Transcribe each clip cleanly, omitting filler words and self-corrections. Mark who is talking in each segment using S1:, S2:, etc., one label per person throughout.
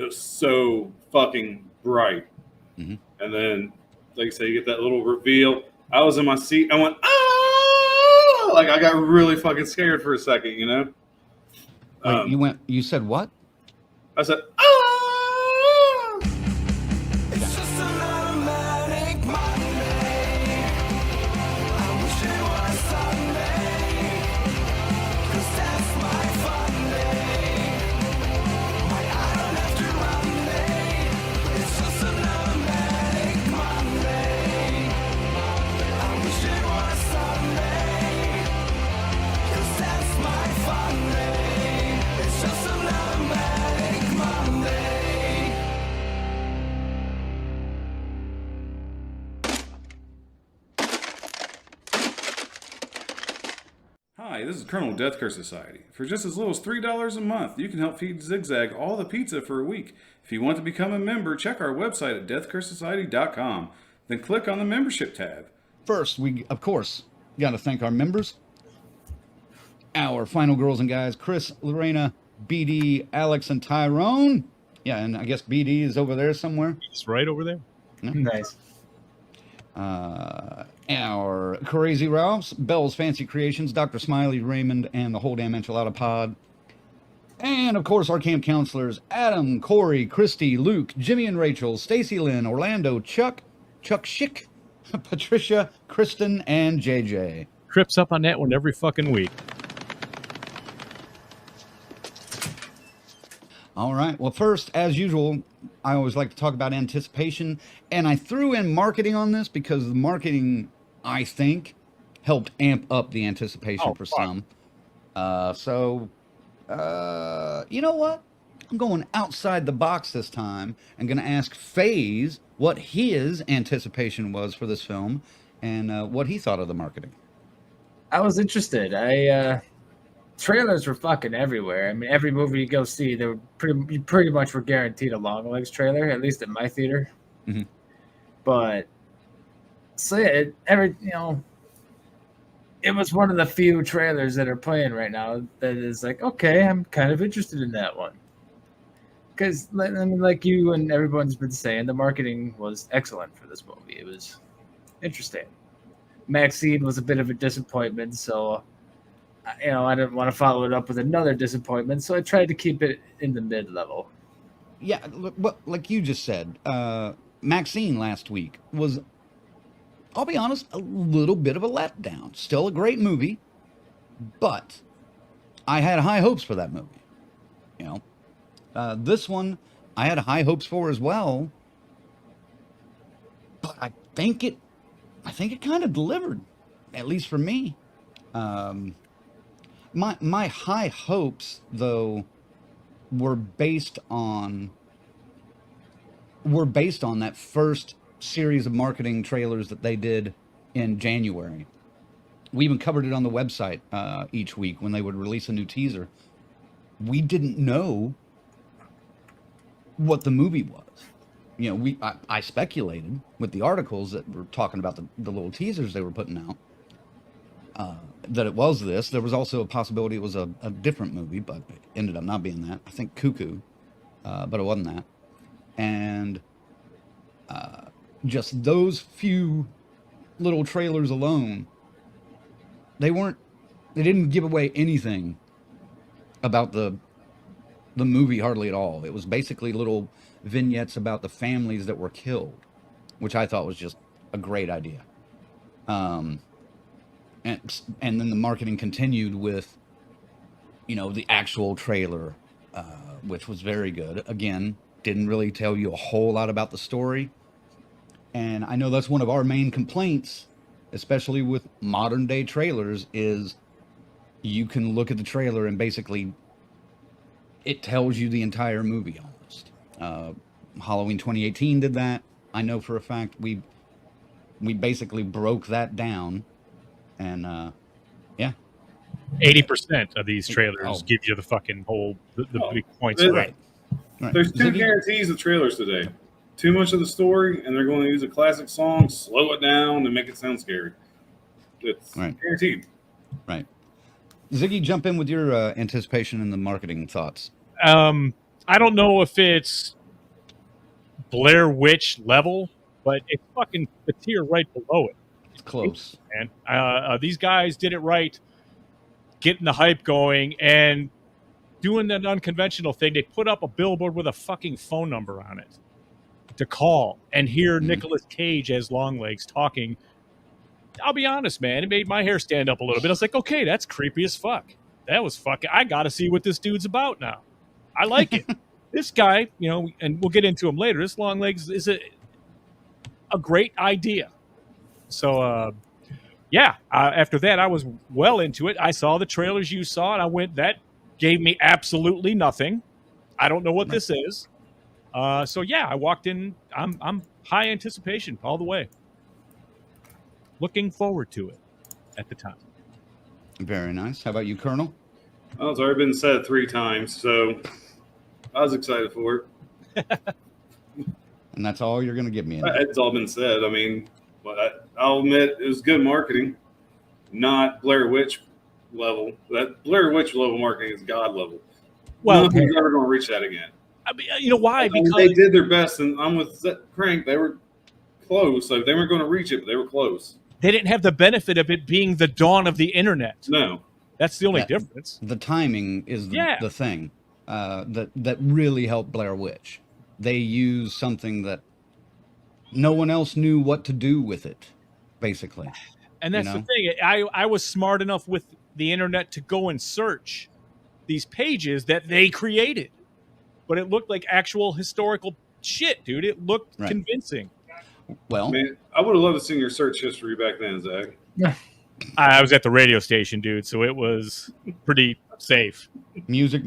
S1: It was so fucking bright.
S2: Mm-hmm.
S1: And then, like you say, you get that little reveal. I was in my seat. I went, ah! Like, I got really fucking scared for a second, you know?
S2: Wait, you said what?
S1: I said, ah!
S3: It's just an automatic Monday. I wish it was Sunday, 'cause that's my fun day. I don't have to run day. It's just an automatic Monday. I wish it was Sunday, 'cause that's my fun day. It's just an automatic Monday.
S1: Hi, this is Colonel Death Curse Society. For just as little as $3 a month, you can help feed Zigzag all the pizza for a week. If you want to become a member, check our website at deathcursesociety.com. Then click on the membership tab.
S2: First, we, of course, got to thank our members. Our final girls and guys, Chris, Lorena, BD, Alex, and Tyrone. Yeah, and I guess BD is over there somewhere.
S4: It's right over there.
S5: Nice.
S2: Our Crazy Ralphs, Bell's Fancy Creations, Dr. Smiley, Raymond, and the whole damn enchilada pod. And, of course, our camp counselors, Adam, Corey, Christy, Luke, Jimmy and Rachel, Stacy Lynn, Orlando, Chuck Schick, Patricia, Kristen, and JJ.
S4: Trips up on that one every fucking week.
S2: All right. Well, first, as usual, I always like to talk about anticipation. And I threw in marketing on this because the marketing, I think, helped amp up the anticipation for some. You know what? I'm going outside the box this time. I'm going to ask FaZe what his anticipation was for this film and what he thought of the marketing.
S5: I was interested. Trailers were fucking everywhere. I mean, every movie you go see, you pretty much were guaranteed a Longlegs trailer, at least at my theater.
S2: Mm-hmm.
S5: But so yeah, it was one of the few trailers that are playing right now that is like, okay, I'm kind of interested in that one. Because, I mean, like you and everyone's been saying, the marketing was excellent for this movie. It was interesting. Maxine was a bit of a disappointment, so I didn't want to follow it up with another disappointment, so I tried to keep it in the mid-level.
S2: Yeah, like you just said, Maxine last week was, I'll be honest, a little bit of a letdown. Still a great movie, but I had high hopes for that movie. This one I had high hopes for as well, but I think it kind of delivered, at least for me. My high hopes, though, were based on that first series of marketing trailers that they did in January. We even covered it on the website each week when they would release a new teaser. We didn't know what the movie was. I speculated with the articles that were talking about the little teasers they were putting out. That it was this. There was also a possibility it was a different movie, but it ended up not being that. I think Cuckoo, but it wasn't that. And just those few little trailers alone, they didn't give away anything about the movie hardly at all. It was basically little vignettes about the families that were killed, which I thought was just a great idea. And then the marketing continued with, the actual trailer, which was very good. Again, didn't really tell you a whole lot about the story. And I know that's one of our main complaints, especially with modern day trailers, is you can look at the trailer and basically it tells you the entire movie almost. Halloween 2018 did that. I know for a fact we basically broke that down. And,
S4: 80% of these trailers give you the fucking whole, the big points.
S2: Right.
S1: There's two guarantees of trailers today. Too much of the story, and they're going to use a classic song, slow it down, and make it sound scary. It's guaranteed.
S2: Right. Ziggy, jump in with your anticipation and the marketing thoughts.
S4: I don't know if it's Blair Witch level, but it's fucking the tier right below it.
S2: It's close.
S4: Man, these guys did it right, getting the hype going and doing that unconventional thing. They put up a billboard with a fucking phone number on it to call and hear Nicolas Cage as Longlegs talking. I'll be honest, man, it made my hair stand up a little bit. I was like, okay, that's creepy as fuck. That was fucking. I got to see what this dude's about now. I like it. This guy, you know, and we'll get into him later. This Longlegs is a great idea. So, yeah. After that, I was well into it. I saw the trailers you saw, and I went. That gave me absolutely nothing. I don't know what this is. So yeah, I walked in. I'm high anticipation all the way. Looking forward to it at the time.
S2: Very nice. How about you, Colonel?
S1: Well, it's already been said 3 times, so I was excited for it.
S2: And that's all you're going to give me.
S1: It's all been said. I mean, but I'll admit it was good marketing, not Blair Witch level. That Blair Witch level marketing is God level.
S4: Well,
S1: nothing's ever going to reach that again.
S4: I mean, you know why? Because
S1: they did their best, and I'm with Crank. They were close. So they weren't going to reach it, but they were close.
S4: They didn't have the benefit of it being the dawn of the internet.
S1: No.
S4: That's the only difference.
S2: The timing is the thing that really helped Blair Witch. They used something that no one else knew what to do with it, basically.
S4: And that's the thing. I was smart enough with the internet to go and search these pages that they created. But it looked like actual historical shit, dude. It looked convincing.
S2: Well,
S1: man, I would have loved to see your search history back then, Zach.
S5: Yeah.
S4: I was at the radio station, dude, so it was pretty safe.
S2: Music,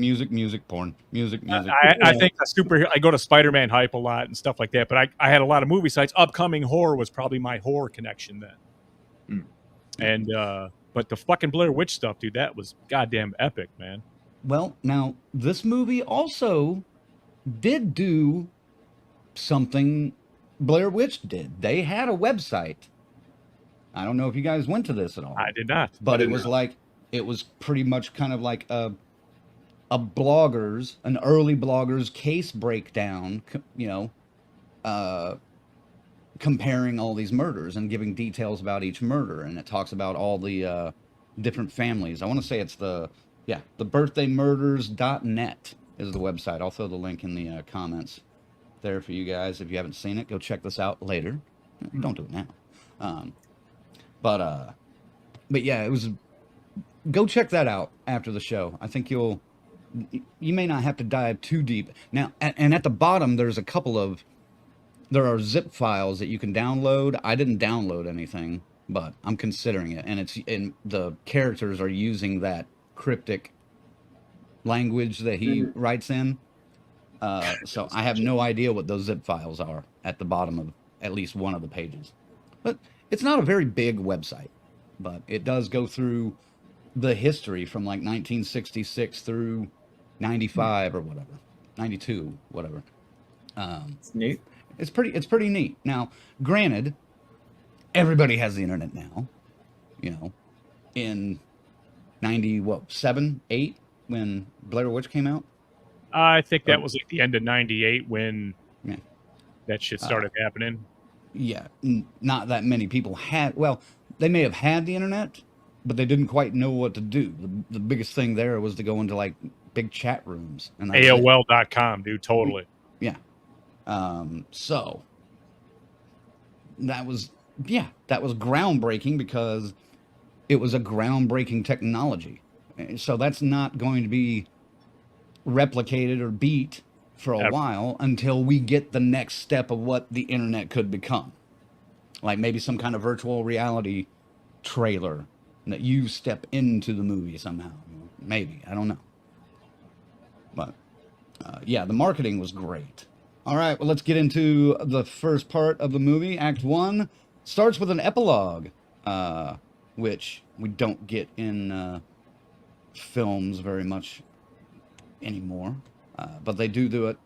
S2: porn. Music.
S4: I think a superhero. I go to Spider-Man hype a lot and stuff like that, but I had a lot of movie sites. Upcoming horror was probably my horror connection then. And but the fucking Blair Witch stuff, dude, that was goddamn epic, man.
S2: Well, now this movie also did do something Blair Witch did. They had a website. I don't know if you guys went to this at all.
S4: I did not.
S2: But it was pretty much kind of like an early blogger's case breakdown, comparing all these murders and giving details about each murder. And it talks about all the different families. I want to say it's the birthdaymurders.net is the website. I'll throw the link in the comments there for you guys. If you haven't seen it, go check this out later. Don't do it now. But yeah, it was. Go check that out after the show. I think you may not have to dive too deep now. And at the bottom, there are zip files that you can download. I didn't download anything, but I'm considering it, and the characters are using that cryptic language that he writes in. So I have no idea what those zip files are at the bottom of at least one of the pages. But it's not a very big website, but it does go through the history from like 1966 through 95 or whatever, 92, whatever.
S5: It's neat.
S2: It's pretty neat. Now, granted, everybody has the internet now, in 97, 8 when Blair Witch came out.
S4: I think that was like the end of 98 when that shit started happening.
S2: Yeah, not that many people had. Well, they may have had the internet, but they didn't quite know what to do. The biggest thing there was to go into like big chat rooms and
S4: AOL.com, dude. Totally.
S2: Yeah. So that was groundbreaking because it was a groundbreaking technology. So that's not going to be replicated or beat for a while until we get the next step of what the internet could become. Like maybe some kind of virtual reality trailer that you step into the movie somehow. Maybe. I don't know. But, yeah, the marketing was great. All right, well, let's get into the first part of the movie. Act 1 starts with an epilogue, which we don't get in films very much anymore. But they do it,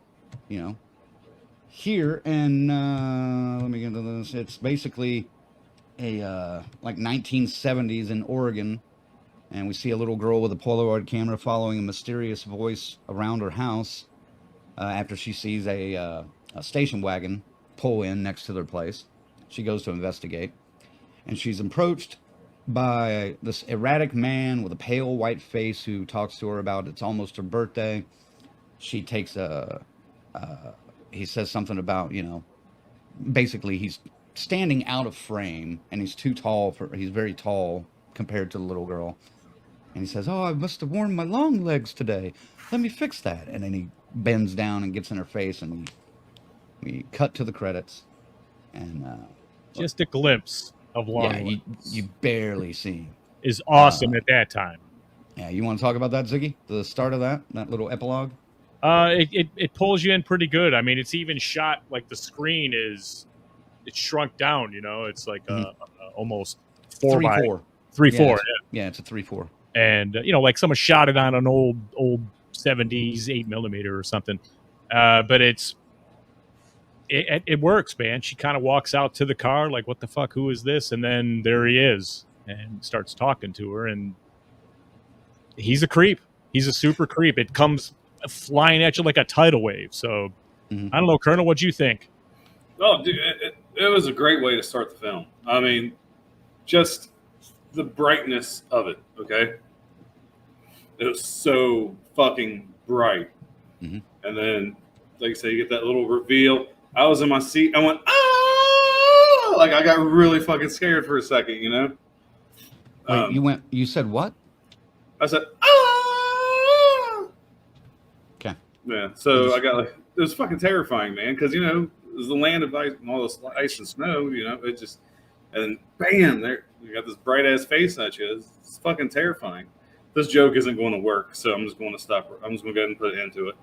S2: here. And let me get into this. It's basically a like 1970s in Oregon. And we see a little girl with a Polaroid camera following a mysterious voice around her house. after she sees a station wagon pull in next to their place. She goes to investigate, and she's approached by this erratic man with a pale white face who talks to her about it's almost her birthday. She takes he says something about, basically he's standing out of frame and he's too tall he's very tall compared to the little girl. And he says, "Oh, I must have worn my long legs today. Let me fix that." And then he bends down and gets in her face, and we cut to the credits. And
S4: Just a glimpse of Long
S2: yeah, you barely see him.
S4: is awesome at that time.
S2: Yeah, you want to talk about that, Ziggy? The start of that little epilogue?
S4: It pulls you in pretty good. I mean, it's even shot like the screen it's shrunk down. It's like almost
S2: 3-4.
S4: 3-4.
S2: Yeah, it's a 3-4.
S4: And like someone shot it on an old 70s 8mm or something. But it works, man. She kind of walks out to the car like, "What the fuck? Who is this?" And then there he is, and starts talking to her. And he's a creep. He's a super creep. It comes flying at you like a tidal wave. So I don't know, Colonel, what'd you think?
S1: Oh, dude, it was a great way to start the film. I mean, just the brightness of it. Okay, it was so fucking bright. And then, like I say, you get that little reveal. I was in my seat. I went, "Ah!" Like I got really fucking scared for a second.
S2: Wait, you said what?
S1: I said, "Ah!"
S2: Okay.
S1: Yeah. So I got like, it was fucking terrifying, man, because it was the land of ice and all this ice and snow. It just, and bam, there you got this bright ass face at you. It's fucking terrifying. This joke isn't going to work, so I'm just going to stop. I'm just going to go ahead and put an end to it.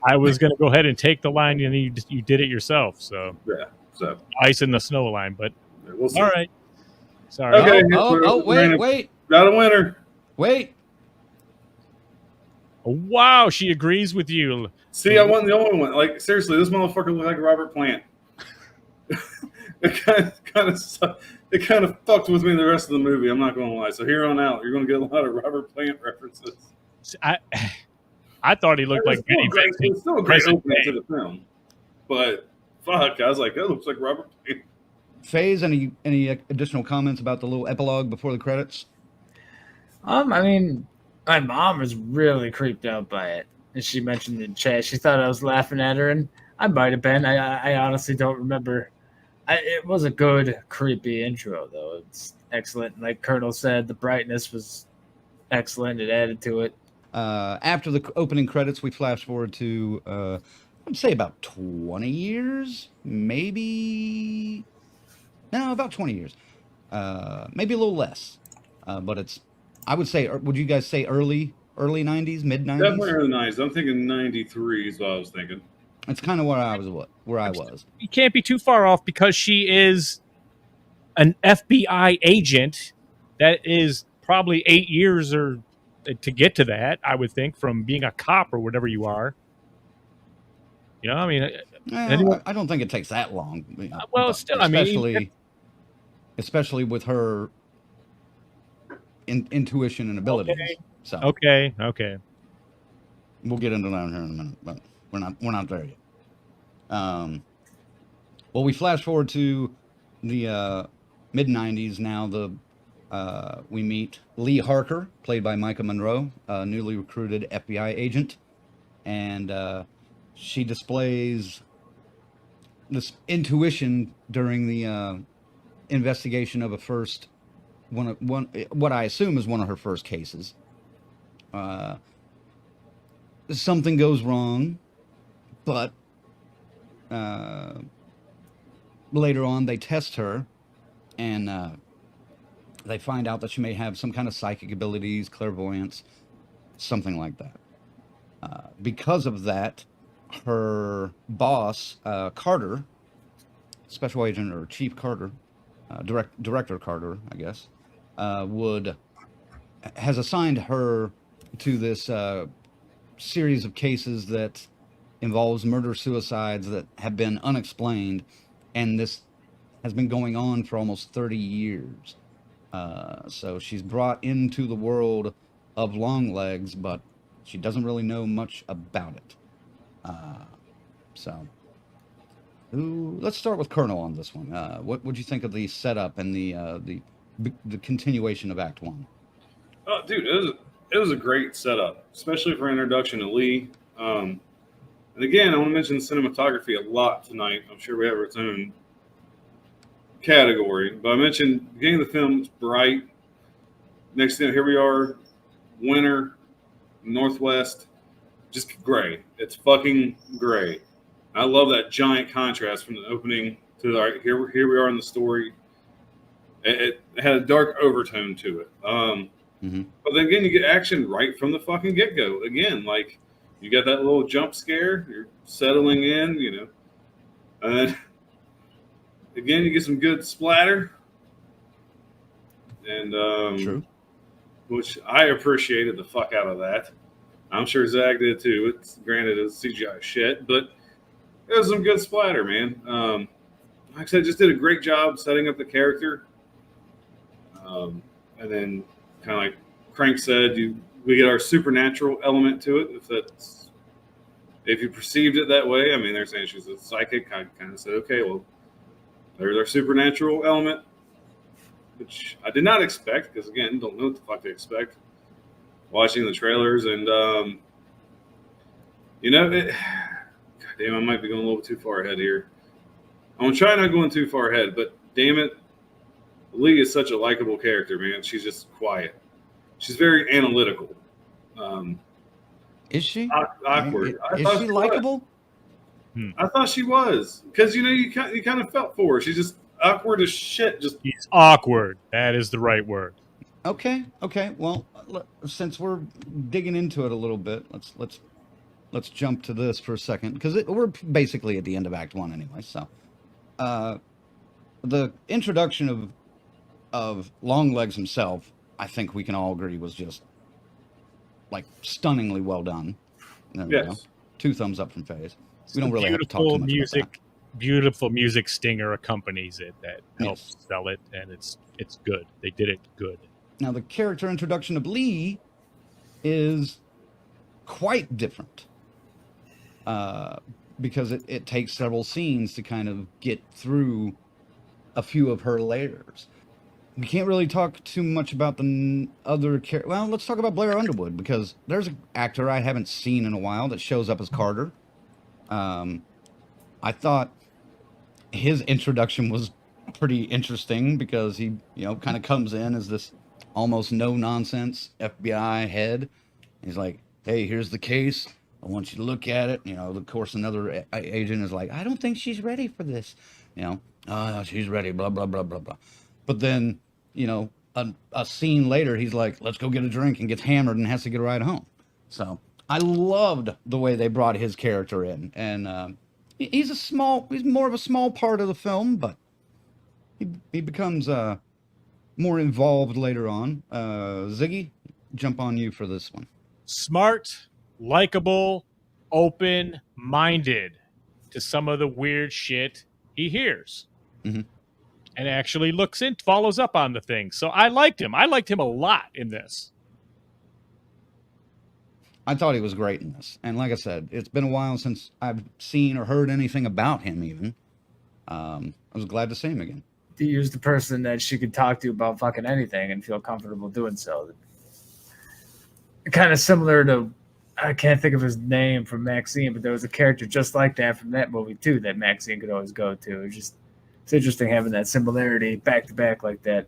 S4: I was going to go ahead and take the line, and you did it yourself. So
S1: Yeah. So
S4: ice in the snow line, but
S1: we'll see.
S4: all right. Sorry.
S1: Okay.
S2: Wait.
S1: Got a winner.
S2: Wait.
S4: Wow, she agrees with you.
S1: See, I won the only one. Like, seriously, this motherfucker looked like Robert Plant. It kind of fucked with me the rest of the movie. I'm not going to lie. So here on out, you're going to get a lot of Robert Plant references.
S4: I thought he looked like Benny Vincent.
S1: It's still a great opening to the film, but fuck, I was like, that looks like Robert Plant.
S2: Faze, any additional comments about the little epilogue before the credits?
S5: I mean, my mom was really creeped out by it. And she mentioned in chat, she thought I was laughing at her, and I might have been. I honestly don't remember. It was a good, creepy intro, though. It's excellent. Like Colonel said, the brightness was excellent. It added to it.
S2: After the opening credits, we flash forward to, I'd say about 20 years, maybe. No, about 20 years. Maybe a little less. But I would say, would you guys say early 90s, mid 90s?
S1: Definitely early 90s. I'm thinking 93 is what I was thinking.
S2: That's kind of where I was.
S4: You can't be too far off because she is an FBI agent. That is probably 8 years or to get to that, I would think, from being a cop or whatever you are. I mean,
S2: I don't think it takes that long.
S4: Well, still,
S2: especially with her intuition and abilities.
S4: Okay.
S2: So
S4: Okay.
S2: we'll get into that here in a minute, but we're not there yet. Well, we flash forward to the mid 90s now. We meet Lee Harker, played by Maika Monroe, a newly recruited FBI agent, and she displays this intuition during the investigation of what I assume is one of her first cases. Something goes wrong, but later on they test her, and they find out that she may have some kind of psychic abilities, clairvoyance, something like that. Because of that, her boss, Carter, Special Agent or Chief Carter, Director Carter, I guess, has assigned her to this series of cases that involves murder-suicides that have been unexplained, and this has been going on for almost 30 years. So she's brought into the world of Longlegs, but she doesn't really know much about it. So, let's start with Colonel on this one. What would you think of the setup and the continuation of Act One?
S1: Oh, dude, it was a great setup, especially for introduction to Lee. And again, I want to mention cinematography a lot tonight. I'm sure we have its own category, but I mentioned the beginning of the film. It's bright. Next thing, here we are, winter, Northwest, just gray. It's fucking gray. I love that giant contrast from the opening to here we are in the story. It had a dark overtone to it. But then again, you get action right from the fucking get go. Again, like you got that little jump scare. You're settling in, and then again you get some good splatter, and
S2: True.
S1: which I appreciated the fuck out of that. I'm sure Zach did too. It's granted it's CGI shit, but it was some good splatter, man. Like I said, just did a great job setting up the character. And then, kind of like Crank said, we get our supernatural element to it. If you perceived it that way, I mean, they're saying she's a psychic. I kind of said, okay, well, there's our supernatural element, which I did not expect because again, don't know what the fuck to expect. Watching the trailers and goddamn, I might be going a little too far ahead here. I'm gonna try not going too far ahead, but damn it, Lee is such a likable character, man. She's just quiet. She's very analytical.
S2: Is she
S1: Awkward.
S2: Is she likable?
S1: I thought she was because you kind of felt for her. She's just awkward as shit. Just
S4: He's awkward. That is the right word.
S2: Okay. Well, since we're digging into it a little bit, let's jump to this for a second because we're basically at the end of Act One anyway. So, the introduction of Longlegs himself, I think we can all agree was just like stunningly well done. There we go. 2 thumbs up from Faze. We don't really have to talk too much
S4: music.
S2: about that.
S4: Beautiful music stinger accompanies it that helps sell it, and it's good. They did it good.
S2: Now, the character introduction of Lee is quite different because it takes several scenes to kind of get through a few of her layers. We can't really talk too much about the other character. Well, let's talk about Blair Underwood because there's an actor I haven't seen in a while that shows up as Carter. I thought his introduction was pretty interesting because he, kind of comes in as this almost no-nonsense FBI head. He's like, hey, here's the case. I want you to look at it. Of course, another agent is like, I don't think she's ready for this. She's ready, blah, blah, blah, blah, blah. But then, a scene later, he's like, let's go get a drink and gets hammered and has to get a ride home. So I loved the way they brought his character in. And he's more of a small part of the film, but he becomes more involved later on. Ziggy, jump on you for this one.
S4: Smart, likable, open-minded to some of the weird shit he hears.
S2: Mm-hmm.
S4: And actually follows up on the thing. So I liked him. I liked him a lot in this.
S2: I thought he was great in this. And like I said, it's been a while since I've seen or heard anything about him even. I was glad to see him again.
S5: He was the person that she could talk to about fucking anything and feel comfortable doing so. Kind of similar to, I can't think of his name from Maxine, but there was a character just like that from that movie too that Maxine could always go to. It's interesting having that similarity back to back like that.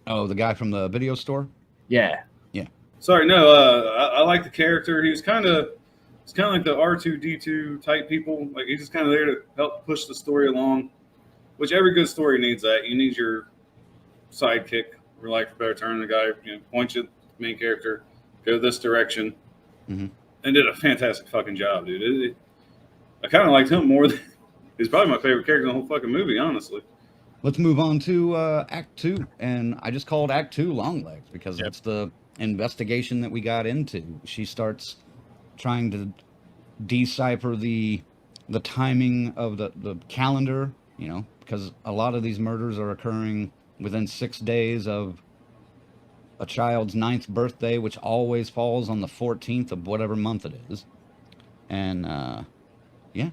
S2: Oh, the guy from the video store?
S5: Yeah.
S1: sorry, no. I like the character. He's kind of like the R2D2 type people. Like he's just kind of there to help push the story along. Which every good story needs that. You need your sidekick, for lack of a better term, the guy points you at the main character, go this direction, and did a fantastic fucking job, dude. I kind of liked him more than he's probably my favorite character in the whole fucking movie, honestly.
S2: Let's move on to Act 2, and I just called Act 2 Longlegs because that's the investigation that we got into. She starts trying to decipher the timing of the calendar, because a lot of these murders are occurring within 6 days of a child's 9th birthday, which always falls on the 14th of whatever month it is. And yeah.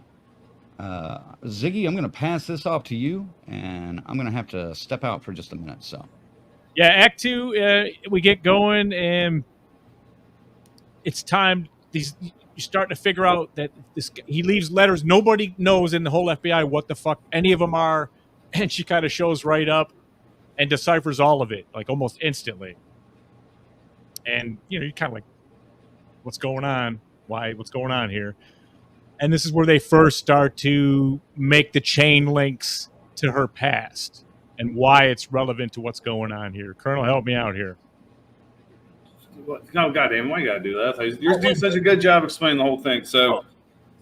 S2: Ziggy, I'm going to pass this off to you, and I'm going to have to step out for just a minute. So,
S4: Yeah, Act 2, we get going, and it's time. You're starting to figure out that he leaves letters. Nobody knows in the whole FBI what the fuck any of them are, and she kind of shows right up and deciphers all of it, like almost instantly. And you're kind of like, what's going on? What's going on here? And this is where they first start to make the chain links to her past and why it's relevant to what's going on here. Colonel, help me out here.
S1: No, goddamn, why you gotta do that? You're doing such a good job explaining the whole thing. So,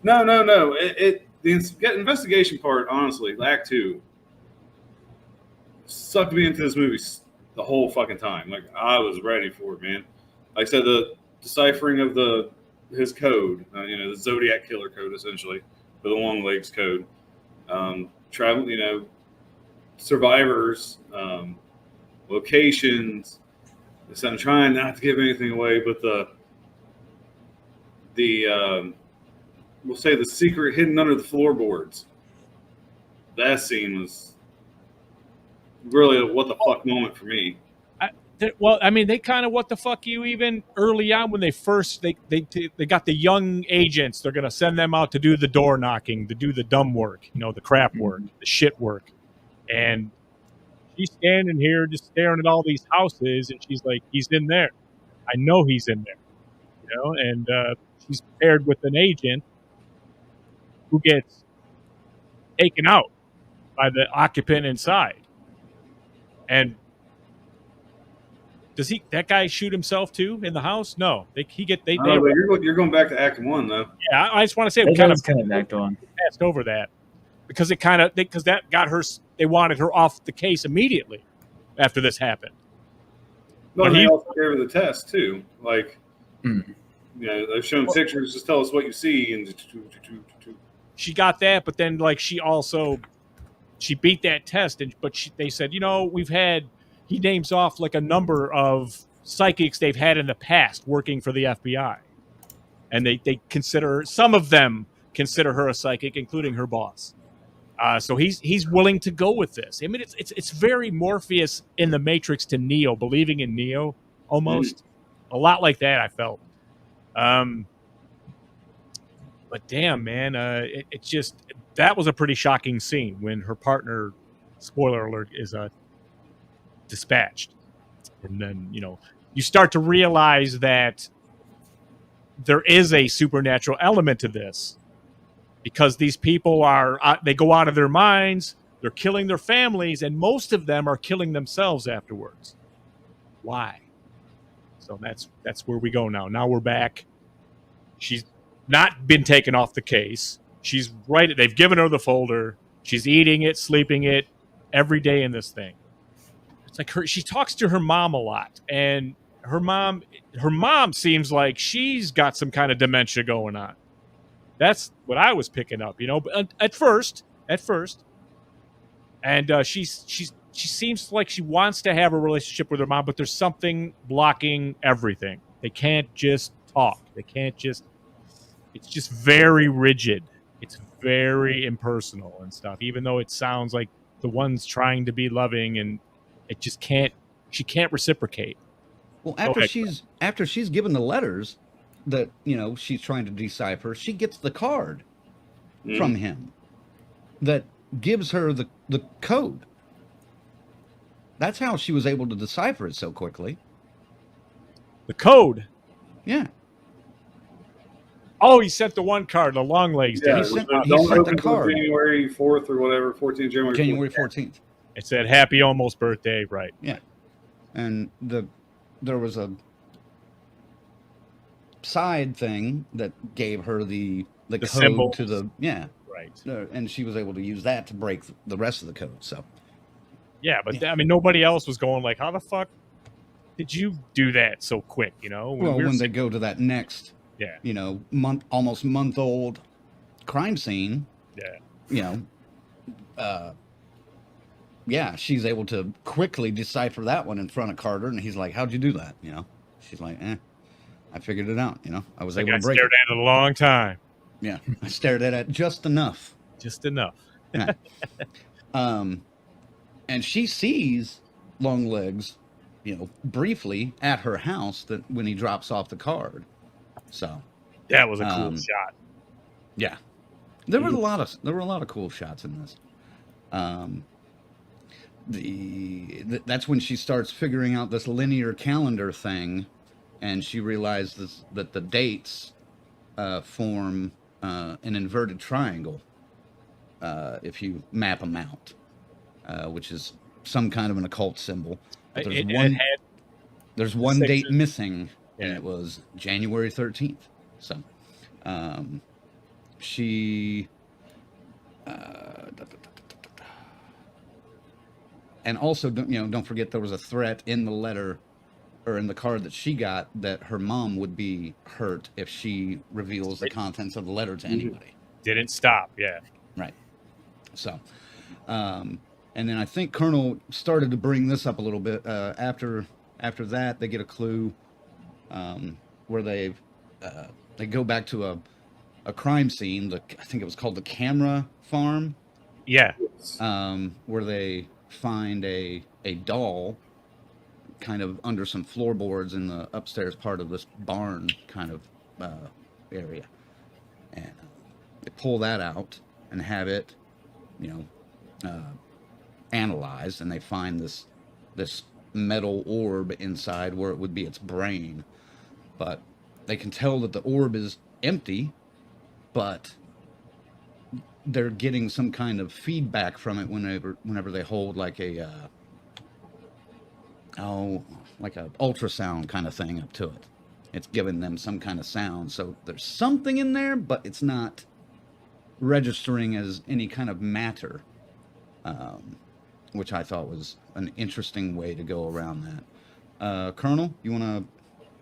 S1: no. The investigation part, honestly, Act 2, sucked me into this movie the whole fucking time. Like, I was ready for it, man. Like I said, the deciphering of his code, the Zodiac killer code, essentially, or the Longlegs code. Travel, survivors, locations. So I'm trying not to give anything away, but we'll say the secret hidden under the floorboards. That scene was really a what the fuck moment for me.
S4: They kind of what the fuck you even early on when they first they got the young agents. They're gonna send them out to do the door knocking, to do the dumb work, the crap work, the shit work, and she's standing here just staring at all these houses, and she's like, "He's in there. I know he's in there," And she's paired with an agent who gets taken out by the occupant inside, and. Does that guy shoot himself too in the house? No, they
S1: you're going back to Act 1 though.
S4: Yeah, I just want to say we
S5: kind of Act 1
S4: passed over that because that got her. They wanted her off the case immediately after this happened.
S1: But he also gave her the test too. Like, they've shown pictures. Just tell us what you see, and
S4: she got that. But then, like, she beat that test, they said, we've had. He names off like a number of psychics they've had in the past working for the FBI. And some of them consider her a psychic, including her boss. So he's willing to go with this. I mean, it's very Morpheus in the Matrix to Neo, believing in Neo almost. A lot like that, I felt. But damn, man, that was a pretty shocking scene when her partner, spoiler alert, is dispatched. And then, you start to realize that there is a supernatural element to this because these people they go out of their minds, they're killing their families, and most of them are killing themselves afterwards. Why? So that's where we go now. Now we're back. She's not been taken off the case. She's right. They've given her the folder. She's eating it, sleeping it every day in this thing. It's like she talks to her mom a lot, and her mom seems like she's got some kind of dementia going on. That's what I was picking up, But at first, and she seems like she wants to have a relationship with her mom, but there's something blocking everything. They can't just talk. It's just very rigid. It's very impersonal and stuff. Even though it sounds like the one's trying to be loving and. It just can't. She can't reciprocate.
S2: Well, after she's given the letters that she's trying to decipher, she gets the card from him that gives her the code. That's how she was able to decipher it so quickly.
S4: The code.
S2: Yeah.
S4: Oh, he sent the one card, the Longlegs.
S1: Yeah,
S2: he sent the card.
S1: January 4th or whatever, 14th January.
S2: January 14th.
S4: It said happy almost birthday, right?
S2: Yeah. And there was a side thing that gave her the code
S4: symbol
S2: to the
S4: right.
S2: And she was able to use that to break the rest of the code. So
S4: yeah, but I mean, nobody else was going like, how the fuck did you do that so quick?
S2: When they go to that next, almost month old crime scene, she's able to quickly decipher that one in front of Carter, and he's like, "How'd you do that?" She's like, I figured it out. I was able to break it.
S4: Stared at it a long time.
S2: Yeah, I stared at it just enough.
S4: Just enough.
S2: Yeah. And she sees Longlegs, briefly at her house that when he drops off the card. So
S4: That was a cool
S2: Um,
S4: shot.
S2: yeah, there were a lot of cool shots in this. That's when she starts figuring out this linear calendar thing, and she realizes that the dates form an inverted triangle if you map them out, which is some kind of an occult symbol. But there's one date
S4: sixes.
S2: missing, and
S4: Yeah.
S2: it was January 13th. So she and also don't forget there was a threat in the letter or in the card that she got that her mom would be hurt if she reveals the contents of the letter to anybody.
S4: Didn't stop. Yeah.
S2: Right. So and then I think Colonel started to bring this up a little bit after that they get a clue where they go back to a crime scene. I think it was called the camera farm.
S4: Yeah.
S2: Where they find a doll kind of under some floorboards in the upstairs part of this barn kind of area, and they pull that out and have it analyzed, and they find this metal orb inside where it would be its brain, but they can tell that the orb is empty, but they're getting some kind of feedback from it whenever they hold like a ultrasound kind of thing up to it. It's giving them some kind of sound. So there's something in there, but it's not registering as any kind of matter, which I thought was an interesting way to go around that. Colonel, you want to?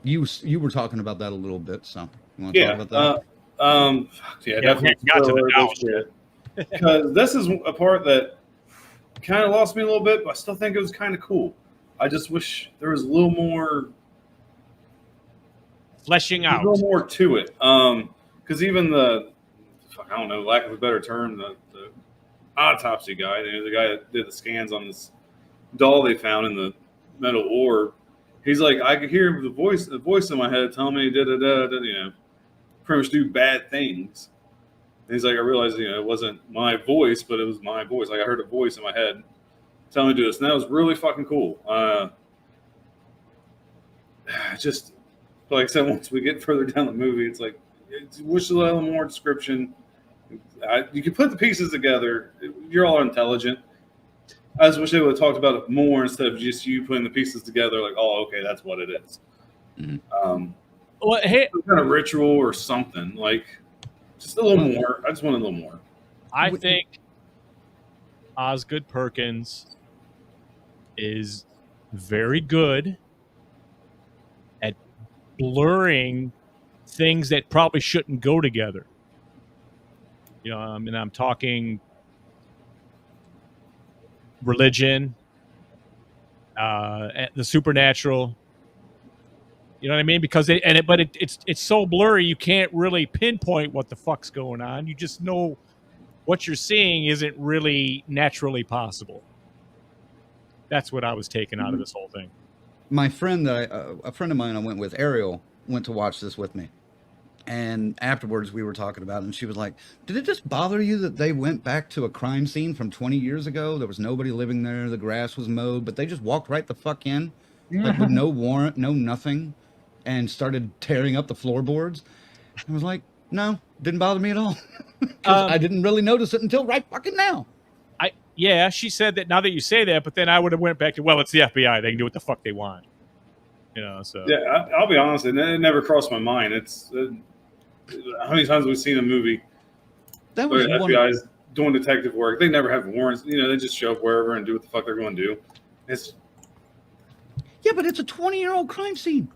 S2: You were talking about that a little bit, so you want to talk about that?
S1: Definitely.
S4: we got to the doll
S1: shit. Because this is a part that kind of lost me a little bit, but I still think it was kind of cool. I just wish there was a little more
S4: Fleshing
S1: a
S4: out.
S1: little more to it. Because even I don't know, lack of a better term, the autopsy guy, the guy that did the scans on this doll they found in the metal orb, he's like, I could hear the voice in my head telling me pretty much do bad things. And he's like, I realized, it wasn't my voice, but it was my voice. Like I heard a voice in my head telling me to do this, and that was really fucking cool. Just like I said, once we get further down the movie, it's like, wish a little more description. You can put the pieces together. You're all intelligent. I just wish they would have talked about it more instead of just you putting the pieces together. Like, oh, okay, that's what it is.
S2: Mm-hmm.
S4: Well, hey,
S1: Some kind of ritual or something. Like, just a little more. I just want a little more.
S4: I think Osgood Perkins is very good at blurring things that probably shouldn't go together. I'm talking religion, the supernatural. You know what I mean? Because it's so blurry, you can't really pinpoint what the fuck's going on. You just know what you're seeing isn't really naturally possible. That's what I was taking out of this whole thing.
S2: My friend, a friend of mine I went with, Ariel, went to watch this with me. And afterwards we were talking about it, and she was like, did it just bother you that they went back to a crime scene from 20 years ago? There was nobody living there. The grass was mowed, but they just walked right the fuck in, like with no warrant, no nothing, and started tearing up the floorboards. I was like, no, didn't bother me at all. 'Cause I didn't really notice it until right fucking now.
S4: Yeah, she said that now that you say that, but then I would have went back to, well, it's the FBI. They can do what the fuck they want. So.
S1: Yeah, I'll be honest. It never crossed my mind. It's how many times have we seen a movie
S2: That
S1: where
S2: was
S1: the
S2: one.
S1: FBI's doing detective work? They never have warrants. They just show up wherever and do what the fuck they're going to do.
S2: Yeah, but it's a 20-year-old crime scene.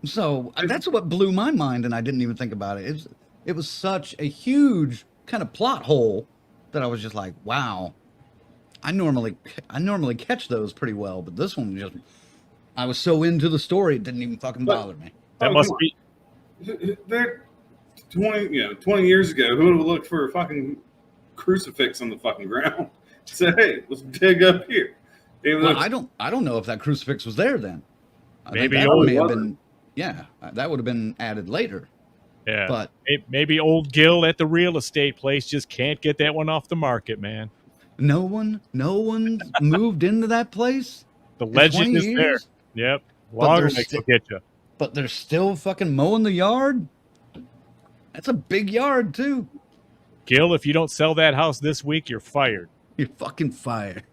S2: So that's what blew my mind, and I didn't even think about it. It was such a huge kind of plot hole that I was just like, wow. I normally catch those pretty well, but this one I was so into the story it didn't even fucking bother me.
S4: That must be.
S1: 20 years ago, who would have looked for a fucking crucifix on the fucking ground? Said, hey, let's dig up here. Even
S2: Well,
S1: though
S2: I don't know if that crucifix was there then. I think
S4: Maybe
S2: that
S4: old-
S2: may have
S1: wasn't.
S2: been, yeah, that would have been added later.
S4: Yeah.
S2: But
S4: Maybe old Gil at the real estate place just can't get that one off the market, man.
S2: no one's moved into that place
S4: The
S2: in
S4: legend
S2: 20
S4: is there.
S2: years,
S4: Yep.
S2: But
S4: Longer
S2: there's
S4: legs will
S2: sti-
S4: get you.
S2: but they're still fucking mowing the yard. That's a big yard too.
S4: Gil, if you don't sell that house this week, you're fired.
S2: You're fucking fired.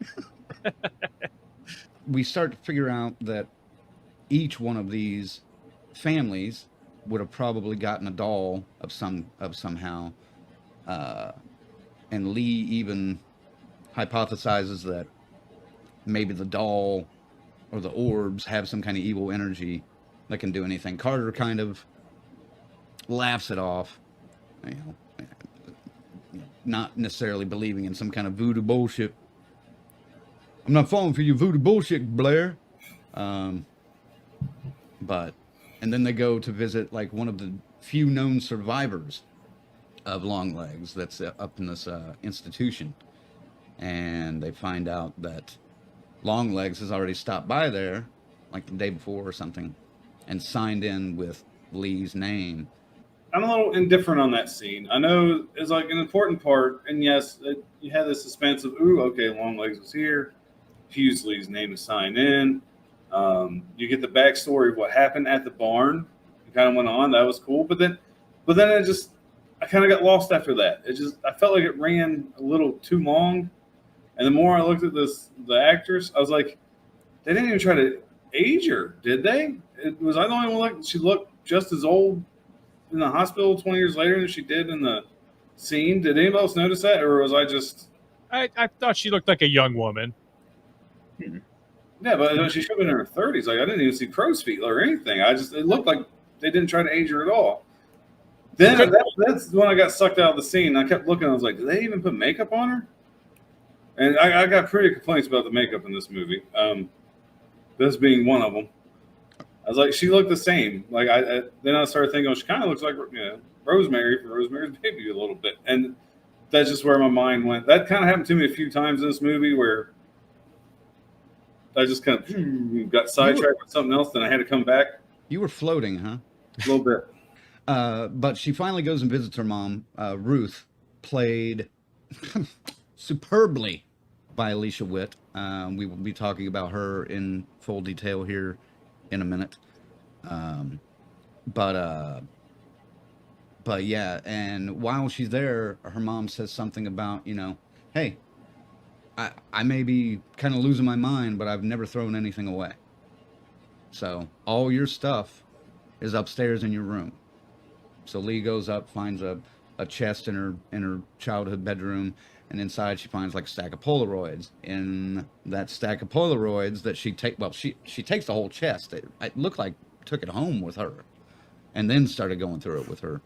S2: We start to figure out that each one of these families would have probably gotten a doll of somehow, and Lee even hypothesizes that maybe the doll or the orbs have some kind of evil energy that can do anything. Carter kind of laughs it off, you know, not necessarily believing in some kind of voodoo bullshit. I'm not falling for your voodoo bullshit, Blair. But, and then they go to visit like one of the few known survivors of Longlegs that's up in this institution. And they find out that Longlegs has already stopped by there, like the day before or something, and signed in with Lee's name.
S1: I'm a little indifferent on that scene. I know it's like an important part, and yes, you had the suspense of, ooh, okay, Longlegs was here. Hughes Lee's name is signed in. You get the backstory of what happened at the barn. It kind of went on. That was cool. But then I kind of got lost after that. I felt like it ran a little too long. And the more I looked at the actress, I was like, they didn't even try to age her, did they? Was I the only one she looked just as old in the hospital 20 years later than she did in the scene? Did anybody else notice that, or was I just?
S4: I thought she looked like a young woman.
S1: Yeah, but she should have been in her 30s. Like I didn't even see crow's feet or anything. It looked like they didn't try to age her at all. Then that's when I got sucked out of the scene. I kept looking. I was like, did they even put makeup on her? And I got pretty complaints about the makeup in this movie. This being one of them. I was like, she looked the same. Like then I started thinking, she kind of looks like Rosemary from Rosemary's Baby a little bit, and that's just where my mind went. That kind of happened to me a few times in this movie where I just kind of got sidetracked with something else, then I had to come back.
S2: You were floating, huh?
S1: A little bit.
S2: But she finally goes and visits her mom. Ruth, played superbly by Alicia Witt. We will be talking about her in full detail here in a minute. But yeah, and while she's there, her mom says something about, hey, I may be kind of losing my mind, but I've never thrown anything away. So all your stuff is upstairs in your room. So Lee goes up, finds a chest in her childhood bedroom, and inside she finds like a stack of Polaroids. In that stack of Polaroids that she takes the whole chest. It looked like took it home with her, and then started going through it with her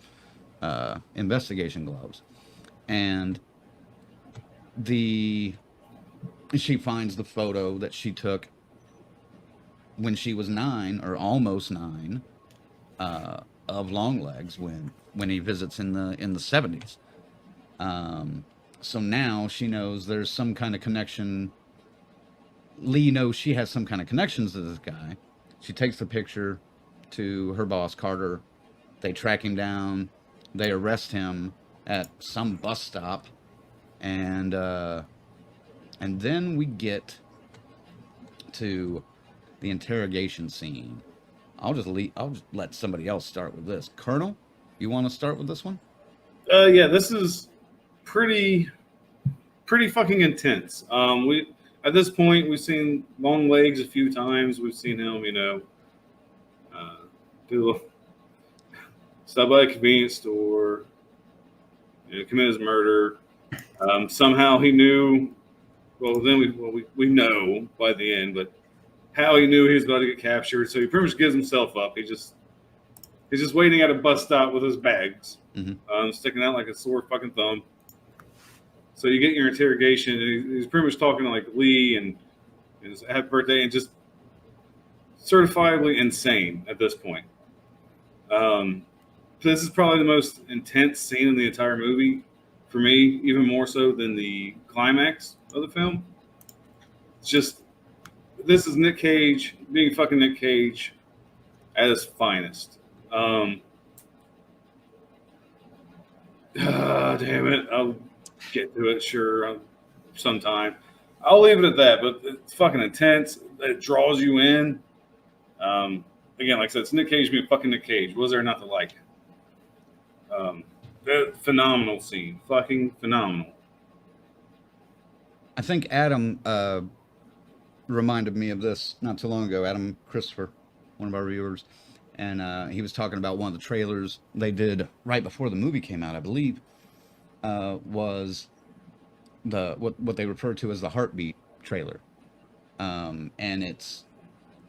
S2: investigation gloves. And she finds the photo that she took when she was 9 or almost 9 of Longlegs when he visits in the 70s. So now she knows there's some kind of connection. Lee knows she has some kind of connections to this guy. She takes the picture to her boss, Carter. They track him down. They arrest him at some bus stop. And then we get to the interrogation scene. I'll just let somebody else start with this. Colonel, you want to start with this one?
S1: Yeah, this is pretty fucking intense. At this point we've seen Longlegs a few times. We've seen him, do stop by a convenience store, commit his murder. Somehow he knew. Well, then we know by the end, but how he knew he was about to get captured. So he pretty much gives himself up. He's just waiting at a bus stop with his bags, sticking out like a sore fucking thumb. So you get your interrogation, and he's pretty much talking to like Lee and his happy birthday, and just certifiably insane at this point. this is probably the most intense scene in the entire movie for me, even more so than the climax of the film. It's just, this is Nick Cage being fucking Nick Cage at his finest. Damn it. I'll get to it, sure, sometime. I'll leave it at that, but it's fucking intense. It draws you in. Again, like I said, it's Nick Cage being fucking Nick Cage. Was there not to like it? Phenomenal scene. Fucking phenomenal.
S2: I think Adam reminded me of this not too long ago. Adam Christopher, one of our viewers, and he was talking about one of the trailers they did right before the movie came out, I believe, was the what they refer to as the heartbeat trailer, and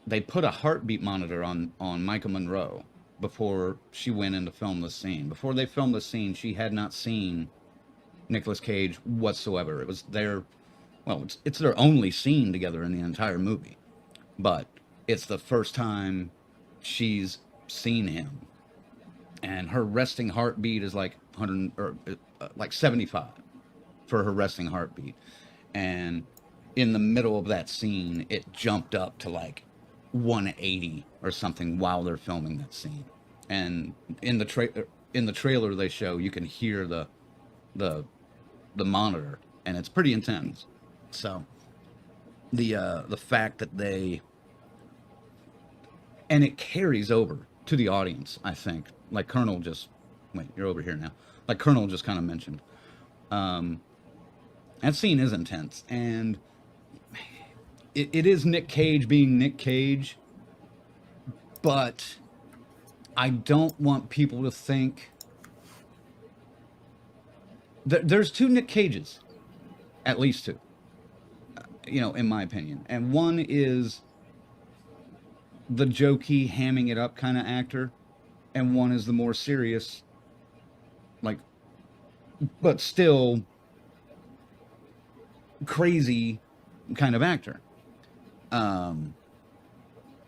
S2: they put a heartbeat monitor on Maika Monroe before she went in to film this scene. Before they filmed this scene, she had not seen Nicolas Cage whatsoever. It was their, well, it's their only scene together in the entire movie, but it's the first time she's seen him, and her resting heartbeat is like 100 or like 75 for her resting heartbeat, and in the middle of that scene, it jumped up to like 180 or something while they're filming that scene. And in the trailer they show, you can hear the monitor, and it's pretty intense. So the fact that they, and it carries over to the audience, I think, like Colonel just, wait, you're over here now, like Colonel just kind of mentioned, that scene is intense, and it is Nick Cage being Nick Cage, but I don't want people to think there's two Nick Cages, at least two, in my opinion. And one is the jokey, hamming it up kind of actor, and one is the more serious, like, but still crazy kind of actor.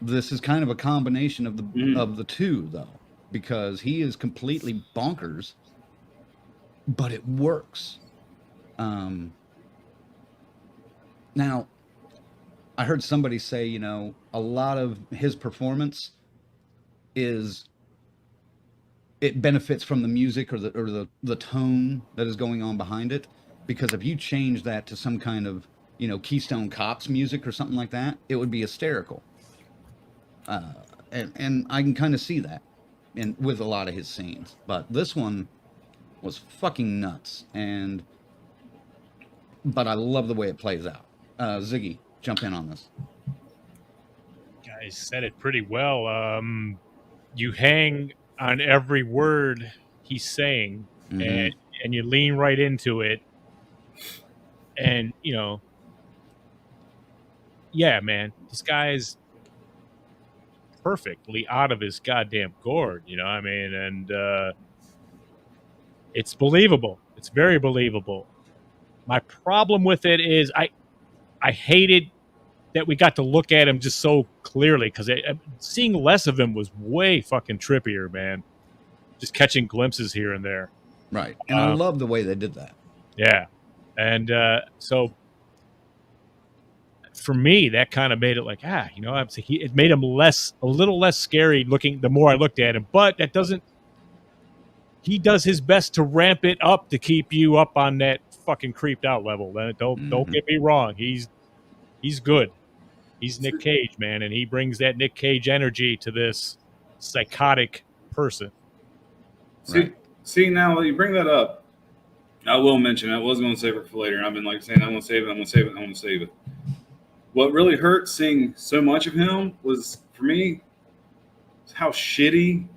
S2: This is kind of a combination of the two, though, because he is completely bonkers, but it works. Now, I heard somebody say, a lot of his performance it benefits from the music or the tone that is going on behind it, because if you change that to some kind of Keystone Cops music or something like that, it would be hysterical. And I can kind of see that with a lot of his scenes. But this one was fucking nuts, but I love the way it plays out. Ziggy, jump in on this.
S4: Guys said it pretty well. You hang on every word he's saying, and you lean right into it. And, yeah, man, this guy's perfectly out of his goddamn gourd, and it's believable. It's very believable. My problem with it is I hated that we got to look at him just so clearly, because seeing less of him was way fucking trippier, man. Just catching glimpses here and there.
S2: Right. And I love the way they did that.
S4: Yeah. And so for me, that kind of made it like, it made him a little less scary looking the more I looked at him. But that doesn't, he does his best to ramp it up to keep you up on that fucking creeped out level. Don't get me wrong. He's good. He's Nick Cage, man, and he brings that Nick Cage energy to this psychotic person.
S1: See, now that you bring that up, I will mention, I was going to save it for later, and I've been saying, I'm going to save it. What really hurt seeing so much of him was, for me, how shitty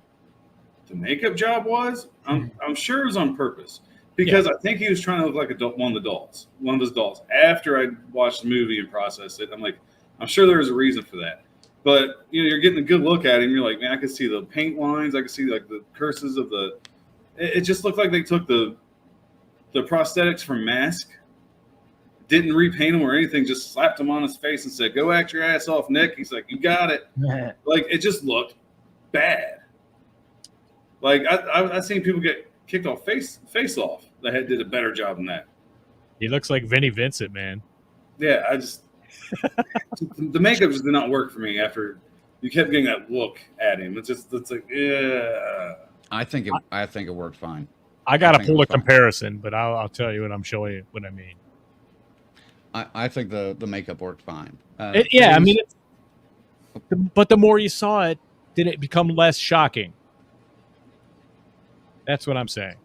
S1: the makeup job was. I'm sure it was on purpose, because I think he was trying to look like one of his dolls. After I watched the movie and processed it, I'm sure there was a reason for that. But you're getting a good look at him. You're like, man, I can see the paint lines. I can see like the curses of the. It just looked like they took the prosthetics from Mask, didn't repaint him or anything, just slapped him on his face and said, "Go act your ass off, Nick." He's like, "You got it." Like, it just looked bad. Like I've seen people get kicked off face off that did a better job than that.
S4: He looks like Vinnie Vincent, man.
S1: Yeah, I just the makeup just did not work for me after you kept getting that look at him. It's like yeah.
S2: I think it worked fine.
S4: I got to
S2: think it
S4: pull a
S2: was fine.
S4: comparison, but I'll tell you when I'm showing you what I mean.
S2: I think the makeup worked fine.
S4: Yeah, I
S2: Phase-
S4: mean, but the more you saw it, did it become less shocking? That's what I'm saying.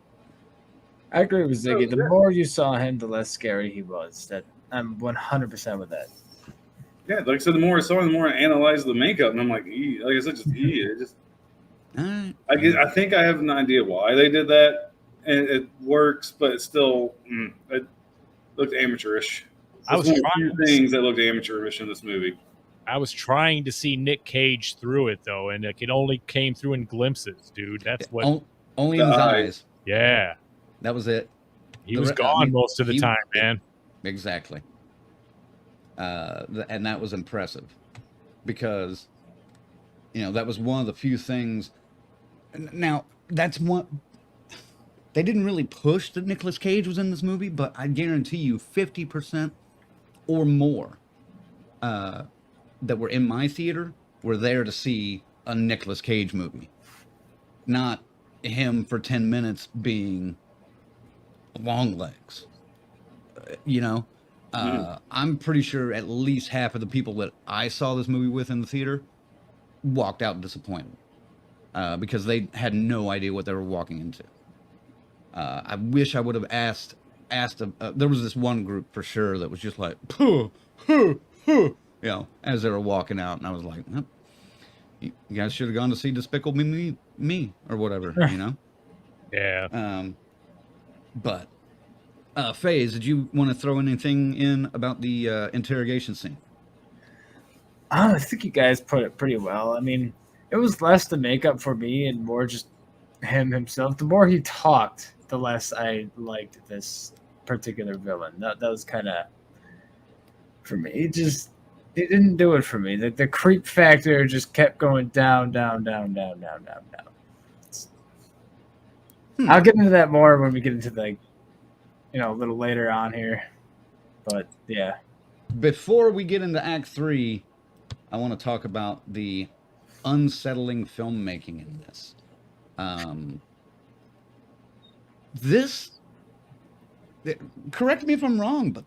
S5: I agree with Ziggy. The more you saw him, the less scary he was. That I'm 100% with that.
S1: Yeah, like I said, the more I saw him, the more I analyzed the makeup, and I'm like, like I said, it just
S2: Alright.
S1: I think I have an idea why they did that, and it works, but it's still it looked amateurish.
S4: I was
S1: That's one of the
S4: trying
S1: few things that looked amateurish in this movie.
S4: I was trying to see Nick Cage through it though, and it only came through in glimpses, dude. That's what.
S2: Only in his
S1: The
S2: eyes.
S4: Yeah,
S2: That was it.
S4: he was gone most of the time, man.
S2: Exactly. And that was impressive because, that was one of the few things. Now, that's one. They didn't really push that Nicolas Cage was in this movie, but I guarantee you 50% or more that were in my theater were there to see a Nicolas Cage movie. Not him for 10 minutes being Longlegs. I'm pretty sure at least half of the people that I saw this movie with in the theater walked out disappointed because they had no idea what they were walking into. I wish I would have asked. There was this one group for sure that was just like, "Puh, huh, huh," as they were walking out, and I was like, "You guys should have gone to see Despicable Me, or whatever,"
S4: Yeah.
S2: But FaZe, did you want to throw anything in about the interrogation scene?
S5: I think you guys put it pretty well. I mean, it was less the makeup for me and more just him himself. The more he talked, the less I liked this particular villain. That was kind of, for me, it didn't do it for me. The creep factor just kept going down, down, down, down, down, down, down. I'll get into that more when we get into a little later on here. But yeah.
S2: Before we get into Act 3, I want to talk about the unsettling filmmaking in this. Correct me if I'm wrong, but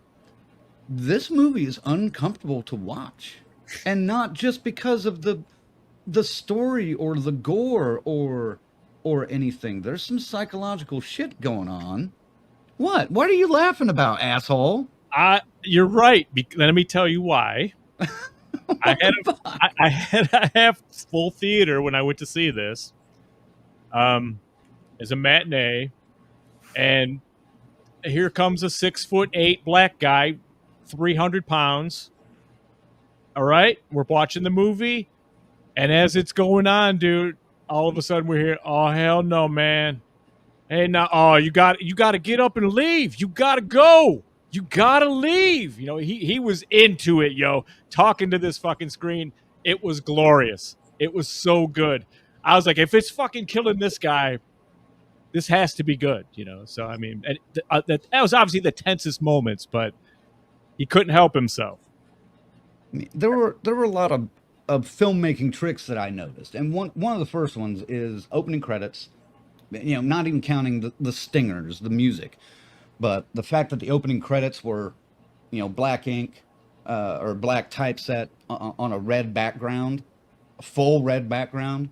S2: this movie is uncomfortable to watch. And not just because of the story or the gore or anything. There's some psychological shit going on. What are you laughing about, asshole?
S4: You're right. Let me tell you why. I had a half full theater when I went to see this. As a matinee, and here comes a 6'8" black guy, 300 pounds. All right, we're watching the movie, and as it's going on, dude, all of a sudden we're here. Oh hell no, man! Hey, now, you got to get up and leave. You got to go. You got to leave. He was into it, talking to this fucking screen. It was glorious. It was so good. I was like, if it's fucking killing this guy, this has to be good, So, I mean, that was obviously the tensest moments, but he couldn't help himself.
S2: There were a lot of filmmaking tricks that I noticed. And one of the first ones is opening credits, not even counting the stingers, the music. But the fact that the opening credits were, black ink or black typeset on a red background, a full red background.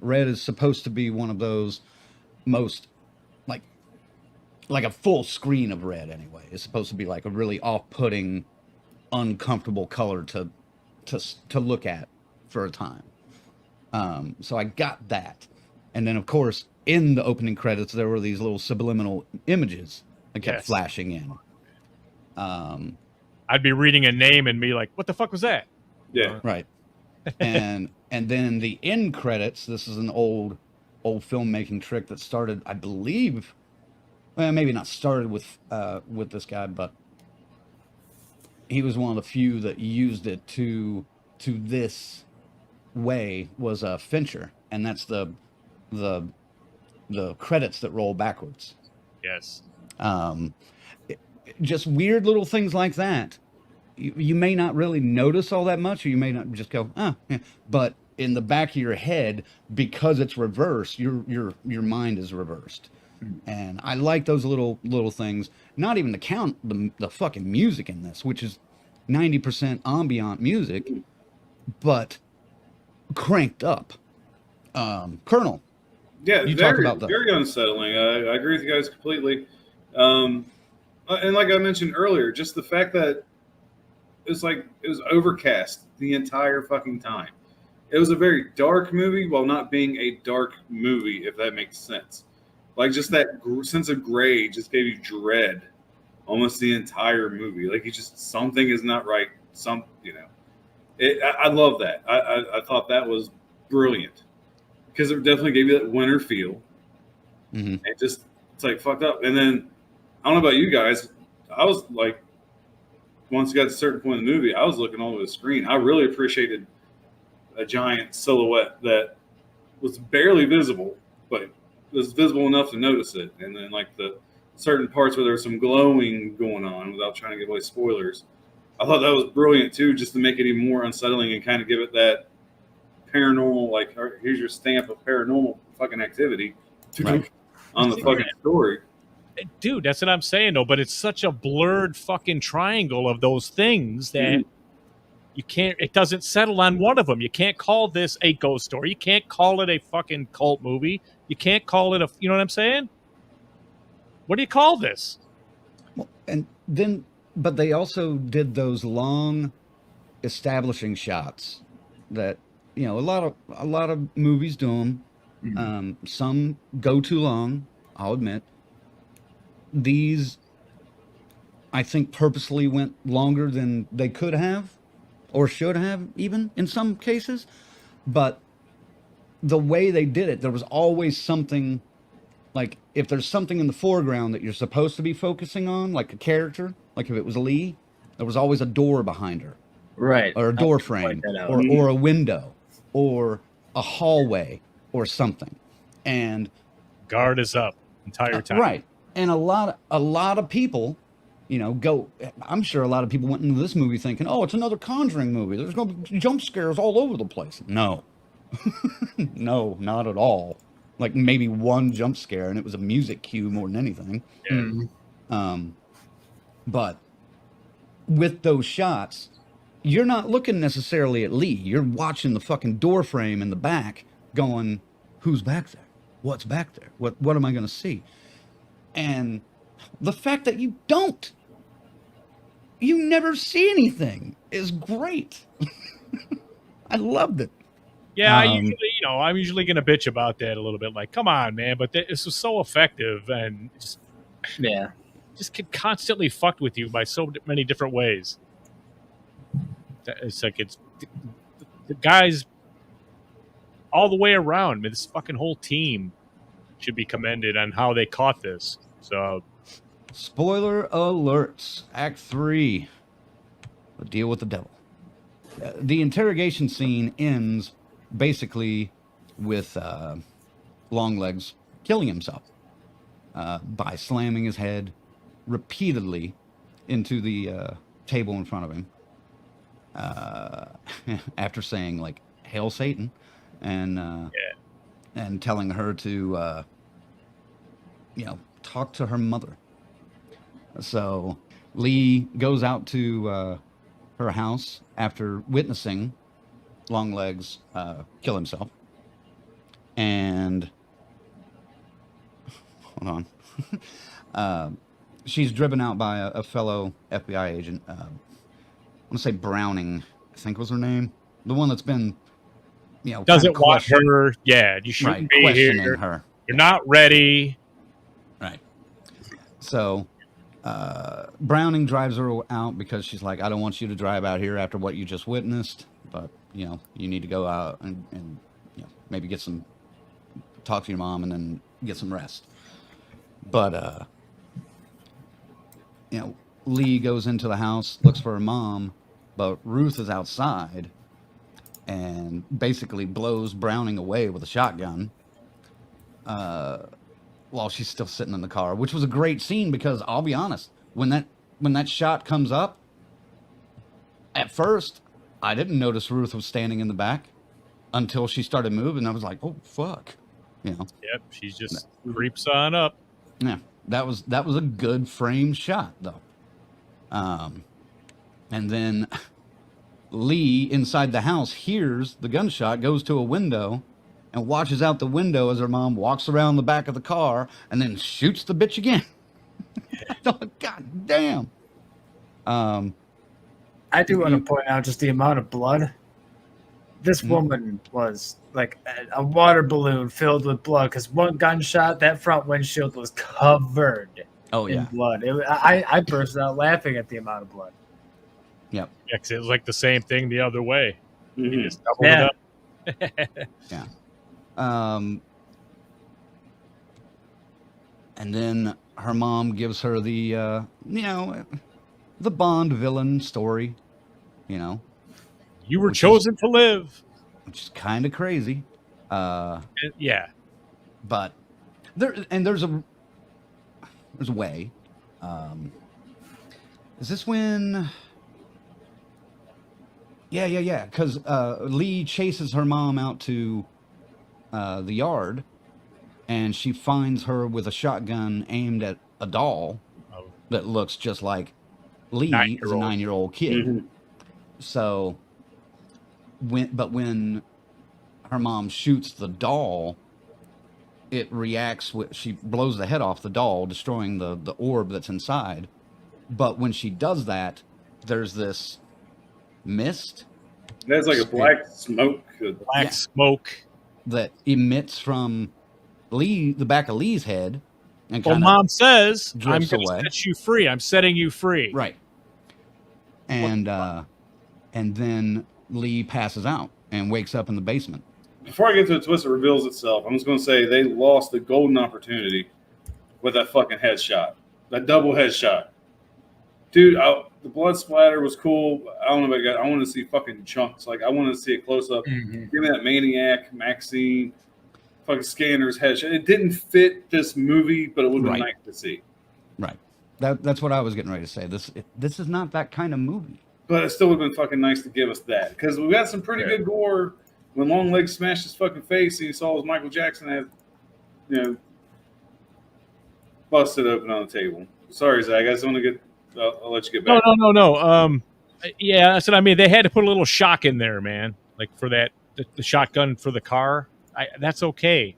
S2: Red is supposed to be one of those most, like a full screen of red anyway. It's supposed to be like a really off-putting, uncomfortable color to look at for a time. So I got that. And then, of course, in the opening credits, there were these little subliminal images that kept flashing in.
S4: I'd be reading a name and be like, what the fuck was that?
S1: Yeah.
S2: Right. And then the end credits, this is an old filmmaking trick that started, I believe, well, maybe not started with this guy, but he was one of the few that used it to this way, was Fincher. And that's the the credits that roll backwards.
S4: Yes.
S2: Just weird little things like that. You may not really notice all that much, or you may not just go, oh, yeah. But in the back of your head, because it's reversed, your mind is reversed. And I like those little things. Not even to count the fucking music in this, which is 90% ambient music, but cranked up. Colonel,
S1: Yeah,
S2: you talk
S1: very,
S2: about that.
S1: very unsettling. I agree with you guys completely. And like I mentioned earlier, just the fact that it was overcast the entire fucking time. It was a very dark movie while not being a dark movie, if that makes sense. Like just that sense of gray just gave you dread almost the entire movie. Like you just something is not right. I love that. I thought that was brilliant because it definitely gave you that winter feel.
S2: Mm-hmm.
S1: It's like fucked up. And then I don't know about you guys. I was like, once you got to a certain point in the movie, I was looking all over the screen. I really appreciated a giant silhouette that was barely visible, but was visible enough to notice it. And then like the certain parts where there was some glowing going on, without trying to give away spoilers, I thought that was brilliant too, just to make it even more unsettling and kind of give it that paranormal, like, here's your stamp of paranormal fucking activity
S2: Right.
S1: on the fucking story.
S4: Dude, that's what I'm saying though, but it's such a blurred fucking triangle of those things that you can't, it doesn't settle on one of them. You can't call this a ghost story. You can't call it a fucking cult movie. You can't call it you know what I'm saying? What do you call this?
S2: Well, and then, but they also did those long establishing shots that, a lot of movies do them.
S5: Mm-hmm.
S2: Some go too long, I'll admit. These, I think, purposely went longer than they could have or should have, even in some cases. But the way they did it, there was always something, like if there's something in the foreground that you're supposed to be focusing on, like a character, like if it was Lee, there was always a door behind her,
S5: Right.
S2: or a door frame, or a window, or a hallway, or something. And
S4: Guard is up entire time.
S2: right. And a lot of people, I'm sure a lot of people went into this movie thinking, oh, it's another Conjuring movie. There's going to be jump scares all over the place. No. No, not at all. Like maybe one jump scare, and it was a music cue more than anything.
S4: Yeah.
S2: But with those shots, you're not looking necessarily at Lee. You're watching the fucking door frame in the back going, who's back there? What's back there? What am I going to see? And the fact that you never see anything is great. I loved it.
S4: Yeah, I'm usually going to bitch about that a little bit. Like, come on, man. But this was so effective and just can constantly fuck with you by so many different ways. It's like the guys all the way around. I mean, this fucking whole team should be commended on how they caught this. So,
S2: spoiler alerts. Act 3. The deal with the devil. The interrogation scene ends basically with Longlegs killing himself by slamming his head repeatedly into the table in front of him after saying, like, hail Satan, and telling her to talk to her mother. So Lee goes out to her house after witnessing Longlegs kill himself, and hold on. She's driven out by a fellow FBI agent. I want to say Browning, I think was her name, the one that's been
S4: doesn't want her. Yeah, you shouldn't be
S2: questioning
S4: here.
S2: Her.
S4: You're not ready.
S2: Right. So Browning drives her out because she's like, I don't want you to drive out here after what you just witnessed, but you need to go out and maybe talk to your mom and then get some rest. But Lee goes into the house, looks for her mom, but Ruth is outside and basically blows Browning away with a shotgun. while she's still sitting in the car, which was a great scene because I'll be honest, when that shot comes up, at first I didn't notice Ruth was standing in the back until she started moving. I was like, oh fuck, you know.
S4: Yep, she just creeps on up.
S2: Yeah, that was a good frame shot though. And then Lee inside the house hears the gunshot, goes to a window, and watches out the window as her mom walks around the back of the car and then shoots the bitch again. God damn.
S5: I do want to point out just the amount of blood. This woman was like a water balloon filled with blood because one gunshot, that front windshield was covered in blood. I burst out laughing at the amount of blood.
S2: Yep.
S4: Yeah, 'cause it was like the same thing the other way.
S1: Mhm.
S4: You just doubled it up.
S2: Yeah. And then her mom gives her the the Bond villain story,
S4: You were
S2: Which
S4: chosen to live.
S2: which is kind of crazy.
S4: Yeah.
S2: But there's a way. Is this when? Yeah. Because Lee chases her mom out to the yard, and she finds her with a shotgun aimed at a doll that looks just like Lee as a 9-year-old kid.
S1: Mhm.
S2: So when her mom shoots the doll, it reacts with, she blows the head off the doll, destroying the orb that's inside. But when she does that, there's this mist
S1: That's like a black smoke.
S4: Black smoke.
S2: that emits from Lee, the back of Lee's head, and
S4: Well,
S2: kind
S4: Mom says, I'm
S2: drifts
S4: going to
S2: away.
S4: set you free. I'm setting you free.
S2: Right. And then Lee passes out and wakes up in the basement.
S1: Before I get to the twist that reveals itself, I'm just going to say they lost the golden opportunity with that fucking headshot. That double headshot. Dude, the blood splatter was cool. I don't know about that. I want to see fucking chunks. Like, I want to see a close up.
S5: Mhm.
S1: Give me that Maniac, Maxine, fucking Scanner's headshot. It didn't fit this movie, but it would have been
S2: Right.
S1: nice to see.
S2: Right. That's what I was getting ready to say. This is not that kind of movie.
S1: But it still would have been fucking nice to give us that. Because we got some pretty good gore when Longlegs smashed his fucking face and you saw his Michael Jackson had, busted open on the table. Sorry, Zach. I just want to get. I'll let you get back.
S4: No. Yeah, that's what I mean. They had to put a little shock in there, man. Like for that, the shotgun for the car. That's okay.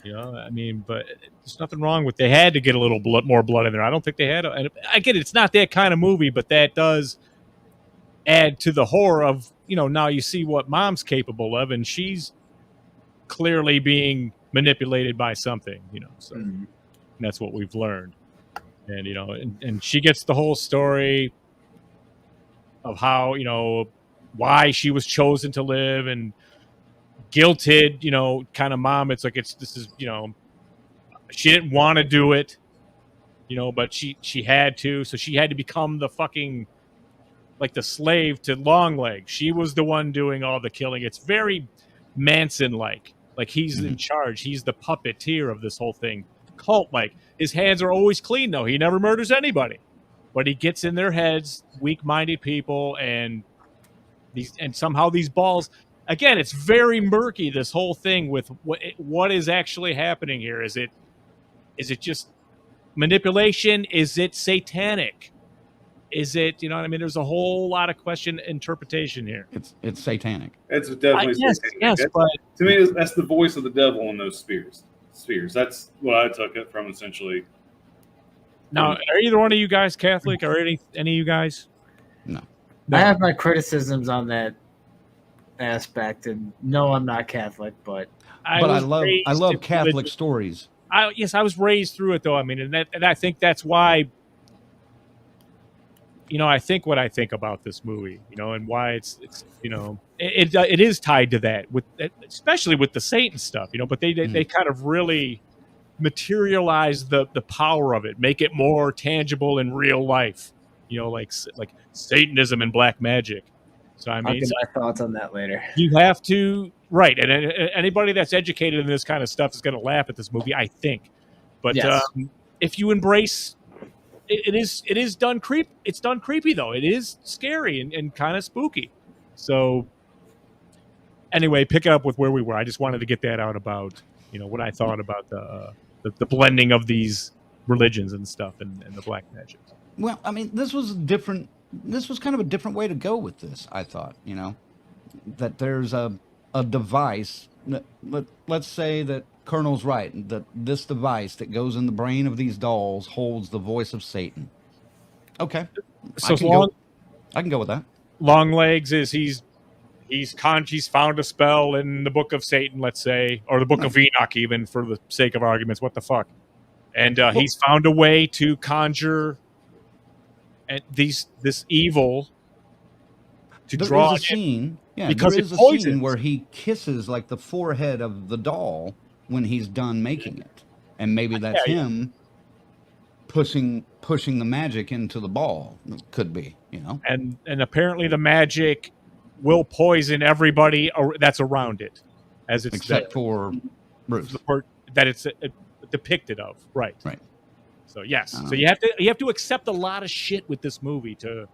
S4: I mean, but there's nothing wrong with. They had to get a little more blood in there. I don't think they had. I get it. It's not that kind of movie, but that does add to the horror of now you see what Mom's capable of, and she's clearly being manipulated by something. So and that's what we've learned. And and she gets the whole story of how why she was chosen to live and guilted, kind of mom. It's like this is she didn't want to do it, but she had to, so she had to become the fucking like the slave to Longlegs. She was the one doing all the killing. It's very Manson-like. Like he's in charge. He's the puppeteer of this whole thing. Cult-like. His hands are always clean, though. He never murders anybody. But he gets in their heads, weak-minded people, and somehow these balls. Again, it's very murky, this whole thing with what is actually happening here. Is it just manipulation? Is it satanic? Is it, what I mean? There's a whole lot of question interpretation here.
S2: It's satanic.
S1: It's definitely satanic.
S4: Yes, but
S1: to me, that's the voice of the devil in those spheres. That's what I took it from, essentially.
S4: now, are either one of you guys Catholic, or any of you guys?
S2: No.
S5: I have my criticisms on that aspect, and no, I'm not Catholic, but
S2: I love Catholic stories.
S4: I was raised through it, though. I mean, and I think that's why. I think what I think about this movie, and why it's it is tied to that, especially with the Satan stuff, but they kind of really materialize the power of it, make it more tangible in real life, like Satanism and black magic. So I
S5: I'll
S4: mean,
S5: get my thoughts on that later.
S4: you have to, right, and anybody that's educated in this kind of stuff is going to laugh at this movie, I think. But
S5: Yes.
S4: if you embrace it is done it's done creepy though. It is scary and kind of spooky. So anyway, pick it up with where we were. I just wanted to get that out about what I thought about the blending of these religions and stuff and the black magic.
S2: Well, I mean, this was different. This was kind of a different way to go with this. I thought, that there's a device. Let's say that Colonel's right. That this device that goes in the brain of these dolls holds the voice of Satan. Okay,
S4: So
S2: I can go with that.
S4: Longlegs is he's found a spell in the Book of Satan, let's say, or the Book of Enoch, even for the sake of arguments. What the fuck? And he's found a way to conjure this evil to draw
S2: There's a
S4: it
S2: scene. Yeah,
S4: because
S2: there
S4: it
S2: is a
S4: poisons.
S2: scene where he kisses like the forehead of the doll when he's done making it, and maybe that's him pushing the magic into the ball. Could be,
S4: And apparently the magic will poison everybody that's around it, as it's
S2: except for Bruce.
S4: the part that it's depicted of. Right.
S2: Right.
S4: So yes, so you have to accept a lot of shit with this movie to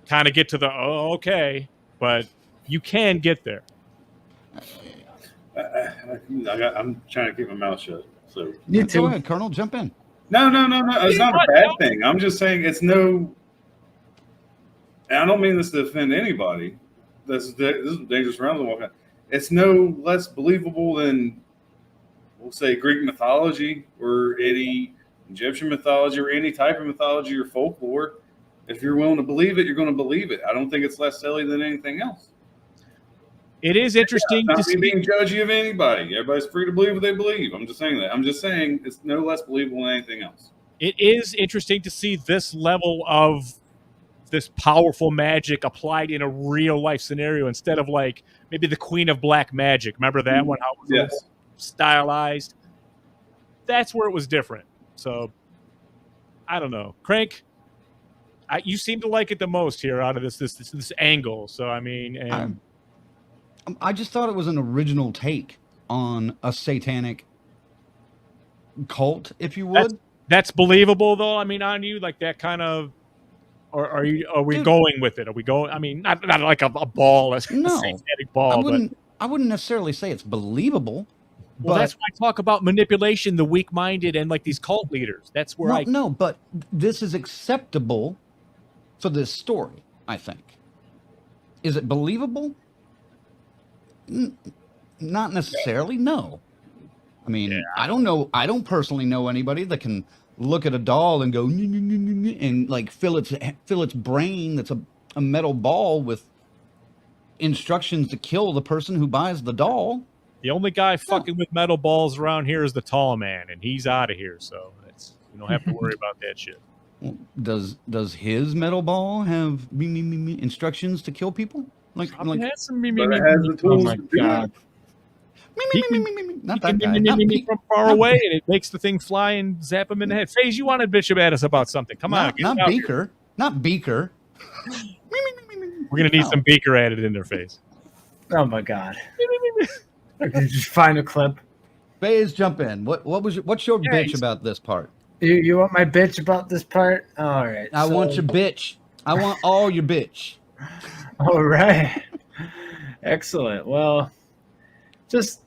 S4: kind of get to the okay, but you can get there.
S1: I'm trying to keep my mouth shut. So
S5: You
S2: Go
S5: too.
S2: ahead, Colonel. Jump in.
S1: no. It's not a bad thing. I'm just saying it's no. And I don't mean this to offend anybody. This is dangerous around. It's no less believable than, we'll say, Greek mythology or any Egyptian mythology or any type of mythology or folklore. If you're willing to believe it, you're going to believe it. I don't think it's less silly than anything else.
S4: It is interesting
S1: Not
S4: to
S1: me
S4: see.
S1: being judgy of anybody. Everybody's free to believe what they believe. I'm just saying that. I'm just saying it's no less believable than anything else.
S4: It is interesting to see this level of this powerful magic applied in a real life scenario instead of like maybe the Queen of Black Magic. Remember that one? How it was a little stylized. That's where it was different. So I don't know, Crank. You seem to like it the most here out of this angle. So I mean, and
S2: I just thought it was an original take on a satanic cult, if you would.
S4: that's believable though. I mean, on you like that kind of. Or are we
S2: Dude,
S4: going with it? Are we going? I mean, not like a ball, a satanic ball.
S2: I wouldn't necessarily say it's believable.
S4: Well,
S2: but,
S4: that's why I talk about manipulation, the weak-minded, and like these cult leaders. That's where
S2: no, but this is acceptable for this story, I think. Is it believable? Not necessarily, no. I mean, I don't know. I don't personally know anybody that can look at a doll and go and like fill its brain that's a metal ball with instructions to kill the person who buys the doll.
S4: the only guy fucking with metal balls around here is the tall man, and he's out of here. So you don't have to worry about that shit.
S2: Well, does his metal ball have instructions to kill people? Like
S1: But it has the tools
S5: my
S1: to do
S5: God.
S1: it.
S2: not that guy. Not
S4: from far away, and it makes the thing fly and zap him in the head. FaZe, you wanted to bitch at us about something. Come on, get
S2: not
S4: it out
S2: Beaker.
S4: here.
S2: Not Beaker.
S4: We're gonna need some Beaker added in their face.
S5: Oh my God. Okay, just find a clip.
S2: FaZe, jump in. What's your
S4: Yeah,
S2: bitch about this part?
S5: You want my bitch about this part? All right.
S2: I want your bitch. I want all your bitch.
S5: All right. Excellent. Well, just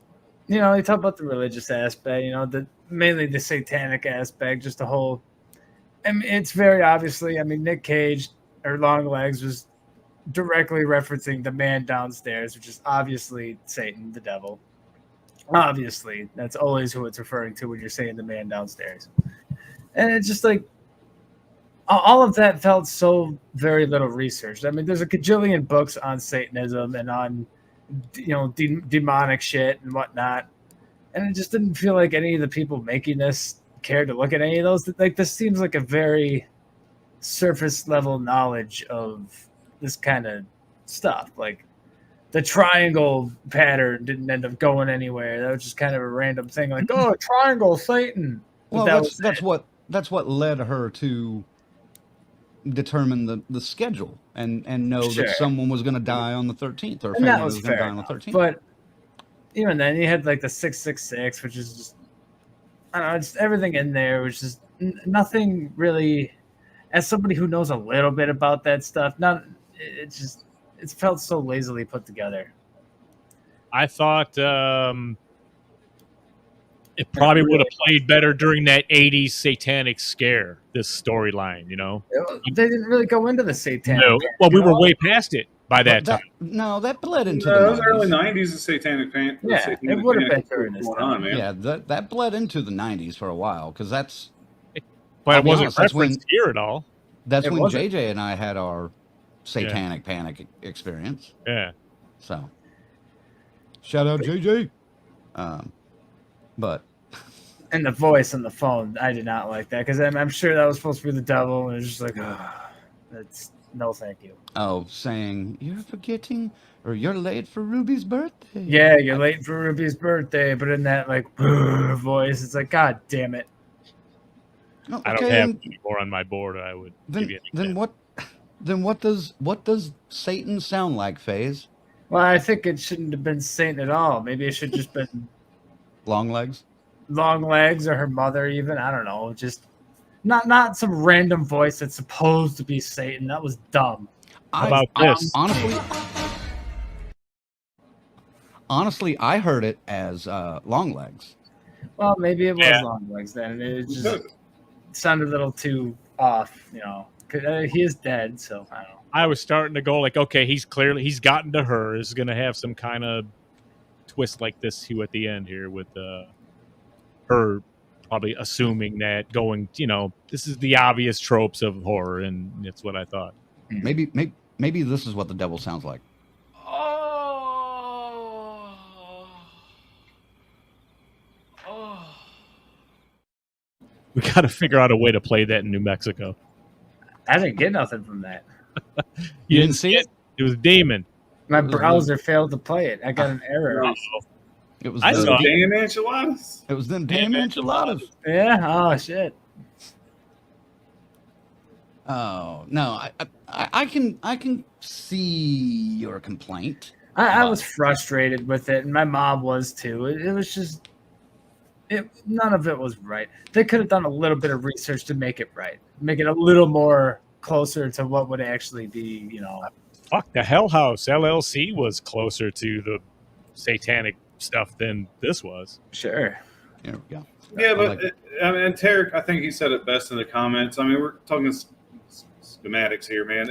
S5: you talk about the religious aspect. Mainly the satanic aspect. Just the whole. I mean, it's very obviously. I mean, Nick Cage or Longlegs was directly referencing the man downstairs, which is obviously Satan, the devil. Obviously, that's always who it's referring to when you're saying the man downstairs. And it's just like all of that felt so very little researched. I mean, there's a gajillion books on Satanism and on demonic shit and whatnot, and it just didn't feel like any of the people making this cared to look at any of those. Like, this seems like a very surface level knowledge of this kind of stuff. Like, the triangle pattern didn't end up going anywhere. That was just kind of a random thing. Like, oh, triangle, Satan. But
S2: Well,
S5: that
S2: that's what led her to determine the schedule and know
S5: Sure.
S2: that someone was going to die on the 13th, or a
S5: And that
S2: family
S5: was
S2: was going to
S5: fair
S2: die on the
S5: enough.
S2: 13th.
S5: But even then, you had like the 666, which is just I don't know, just everything in there was just nothing really. As somebody who knows a little bit about that stuff, it felt so lazily put together.
S4: I thought it probably would have played better during that 80s satanic scare, this storyline, you know?
S5: They didn't really go into the satanic.
S4: No. Well, we were way past it by that time.
S2: No, that bled into
S1: No,
S2: the
S1: it was
S2: 90s.
S1: early 90s, the satanic panic.
S5: Yeah, it would have been during this
S1: going
S5: time.
S1: on, man.
S2: Yeah, that bled into the 90s for a while because that's
S4: But
S2: I'll
S4: it
S2: be
S4: wasn't
S2: honest, that's when-
S4: referenced here at all.
S2: that's
S5: It
S2: when
S5: wasn't.
S2: JJ and I had our satanic panic experience.
S4: Yeah.
S2: So, shout out JJ. But
S5: And the voice on the phone, I did not like that because I'm sure that was supposed to be the devil, and it's just like, that's no, thank you.
S2: saying you're forgetting or you're late for Ruby's birthday.
S5: Yeah, you're late for Ruby's birthday, but in that like voice, it's like, God damn it.
S2: Oh,
S4: I don't
S2: okay,
S4: have any more on my board. I would give you an example.
S2: Then what does Satan sound like, FaZe?
S5: Well, I think it shouldn't have been Satan at all. Maybe it should just been
S2: Longlegs?
S5: Longlegs or her mother, even. I don't know. Just not some random voice that's supposed to be Satan. That was dumb.
S4: How about this?
S2: Honestly, I heard it as Longlegs.
S5: Well, maybe it was
S4: Yeah.
S5: Longlegs then. It just sounded a little too off, you know. 'Cause, he is dead, so I don't know.
S4: I was starting to go like, okay, he's gotten to her. Is going to have some kind of twist like this too at the end here with her probably assuming that going, you know, this is the obvious tropes of horror, and it's what I thought.
S2: Maybe this is what the devil sounds like.
S4: We got to figure out a way to play that in New Mexico.
S5: I didn't get nothing from that.
S2: You didn't see it?
S4: It was Damon.
S5: My
S2: was
S5: browser failed to play it. I got an error.
S2: It was
S4: I
S2: the-
S4: saw it.
S1: Damn enchiladas.
S2: It was them damn enchiladas.
S5: Yeah. Oh shit.
S2: Oh no, I can see your complaint.
S5: I was frustrated with it, and my mom was too. It was just, none of it was right. They could have done a little bit of research to make it right, make it a little more closer to what would actually be, you know.
S4: Fuck, the Hell House LLC was closer to the satanic stuff than this was.
S5: Sure.
S2: There we go.
S1: Yeah,
S2: I
S1: but
S2: like it.
S1: I mean, Tarek, I think he said it best in the comments. I mean, we're talking schematics here, man.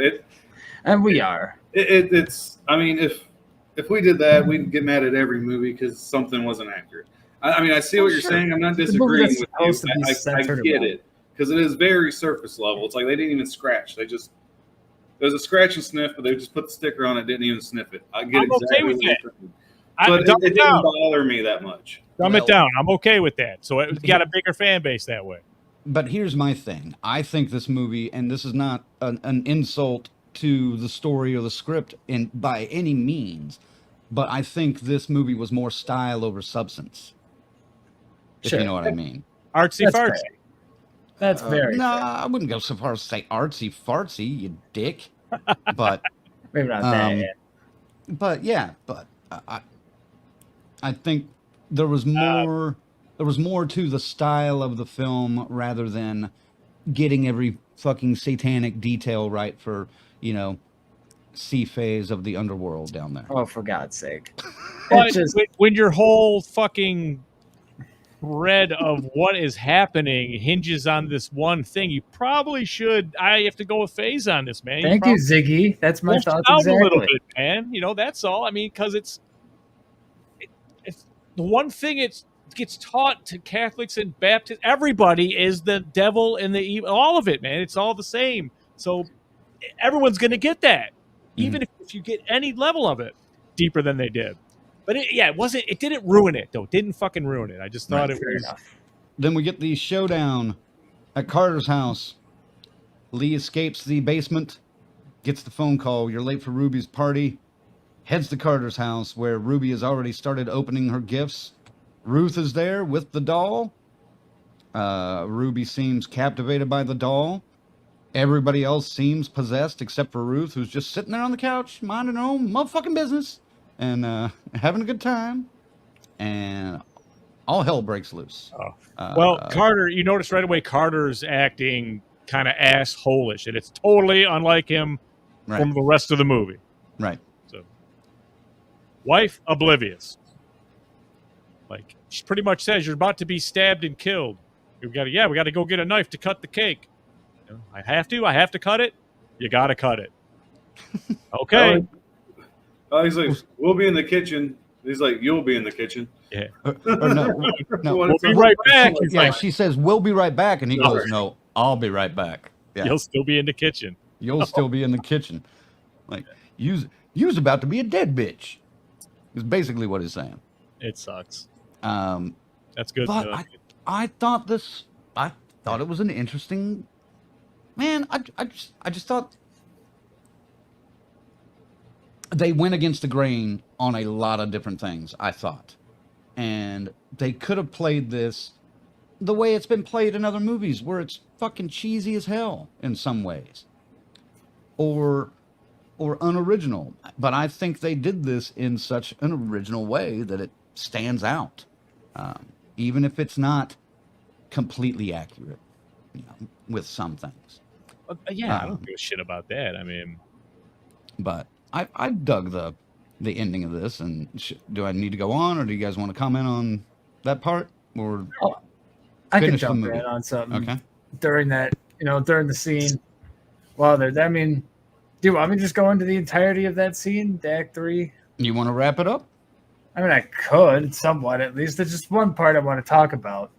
S5: And we are.
S1: It's. I mean, if we did that, we'd get mad at every movie because something wasn't accurate. I mean, I see what you're
S5: Sure.
S1: saying. I'm not
S5: It's a movie
S1: disagreeing
S5: that's
S1: with
S5: supposed to be
S1: you. I
S5: centered
S1: get
S5: around-
S1: it because it is very surface level. It's like they didn't even scratch. There's a scratch and sniff, but they just put the sticker on it. Didn't even sniff it. I get
S4: I'm okay
S1: exactly
S4: with
S1: what you're
S4: that.
S1: saying.
S4: I
S1: But
S4: dumb
S1: it
S4: it
S1: didn't
S4: down.
S1: bother me that much.
S4: Dumb
S2: Well-
S4: it down. I'm okay with that. So it got a bigger fan base that way.
S2: But here's my thing. I think this movie, and this is not an insult to the story or the script by any means, but I think this movie was more style over substance. If
S5: Sure.
S2: you know what I mean.
S4: Artsy
S5: That's
S4: fartsy.
S5: fair. That's very
S2: No,
S5: fair.
S2: I wouldn't go so far as to say artsy fartsy, you dick. But
S5: Maybe not that. Yeah.
S2: But yeah, I think there was more to the style of the film rather than getting every fucking satanic detail right for, you know, C phase of the underworld down there.
S5: Oh, for God's sake.
S4: But
S5: It just,
S4: when your whole fucking thread of what is happening hinges on this one thing, you probably should. I have to go with FaZe on this, man.
S5: thank you, Ziggy. That's my
S4: Push it
S5: thoughts
S4: out
S5: exactly.
S4: a little bit, man. You know, that's all. I mean, because it's the one thing it gets taught to Catholics and Baptists. Everybody is the devil and the evil. All of it, man. It's all the same. So everyone's going to get that, even if you get any level of it deeper than they did. But it wasn't. It didn't ruin it though. It didn't fucking ruin it. I just thought it
S5: Fair
S4: was.
S5: enough.
S2: Then we get the showdown at Carter's house. Lee escapes the basement, gets the phone call, you're late for Ruby's party, heads to Carter's house where Ruby has already started opening her gifts. Ruth is there with the doll. Ruby seems captivated by the doll. Everybody else seems possessed except for Ruth, who's just sitting there on the couch, minding her own motherfucking business and having a good time. And all hell breaks loose.
S4: Well, Carter, you notice right away Carter's acting kind of assholish, and it's totally unlike him
S2: Right.
S4: from the rest of the movie.
S2: Right.
S4: So, wife oblivious. Like she pretty much says, "You're about to be stabbed and killed. We got to go get a knife to cut the cake. You know, I have to cut it. You got to cut it. Okay.
S1: He's like, we'll be in the kitchen. He's like, you'll be in the kitchen.
S4: Yeah.
S2: Or no,
S4: We'll be right back. He's
S2: yeah,
S4: like,
S2: she says, "We'll be right back," and he goes, "No, I'll be right back." Yeah,
S4: You'll still be in the kitchen.
S2: you'll still be in the kitchen. Like, you's about to be a dead bitch. Is basically what he's saying.
S4: It sucks.
S2: That's
S4: good.
S2: But I thought it was an interesting. Man, I just thought they went against the grain on a lot of different things, I thought. And they could have played this the way it's been played in other movies, where it's fucking cheesy as hell in some ways. Or unoriginal. But I think they did this in such an original way that it stands out. Even if it's not completely accurate, with some things.
S4: Yeah, I don't give a shit about that. I mean,
S2: but I dug the ending of this, and do I need to go on, or do you guys want to comment on that part, or
S5: I can
S2: finish the
S5: jump
S2: movie?
S5: in on something
S2: Okay.
S5: during that, during the scene. While they're, I mean, do you want me to just go into the entirety of that scene, the Act 3?
S2: You want to wrap it up?
S5: I mean, I could, somewhat at least. There's just one part I want to talk about.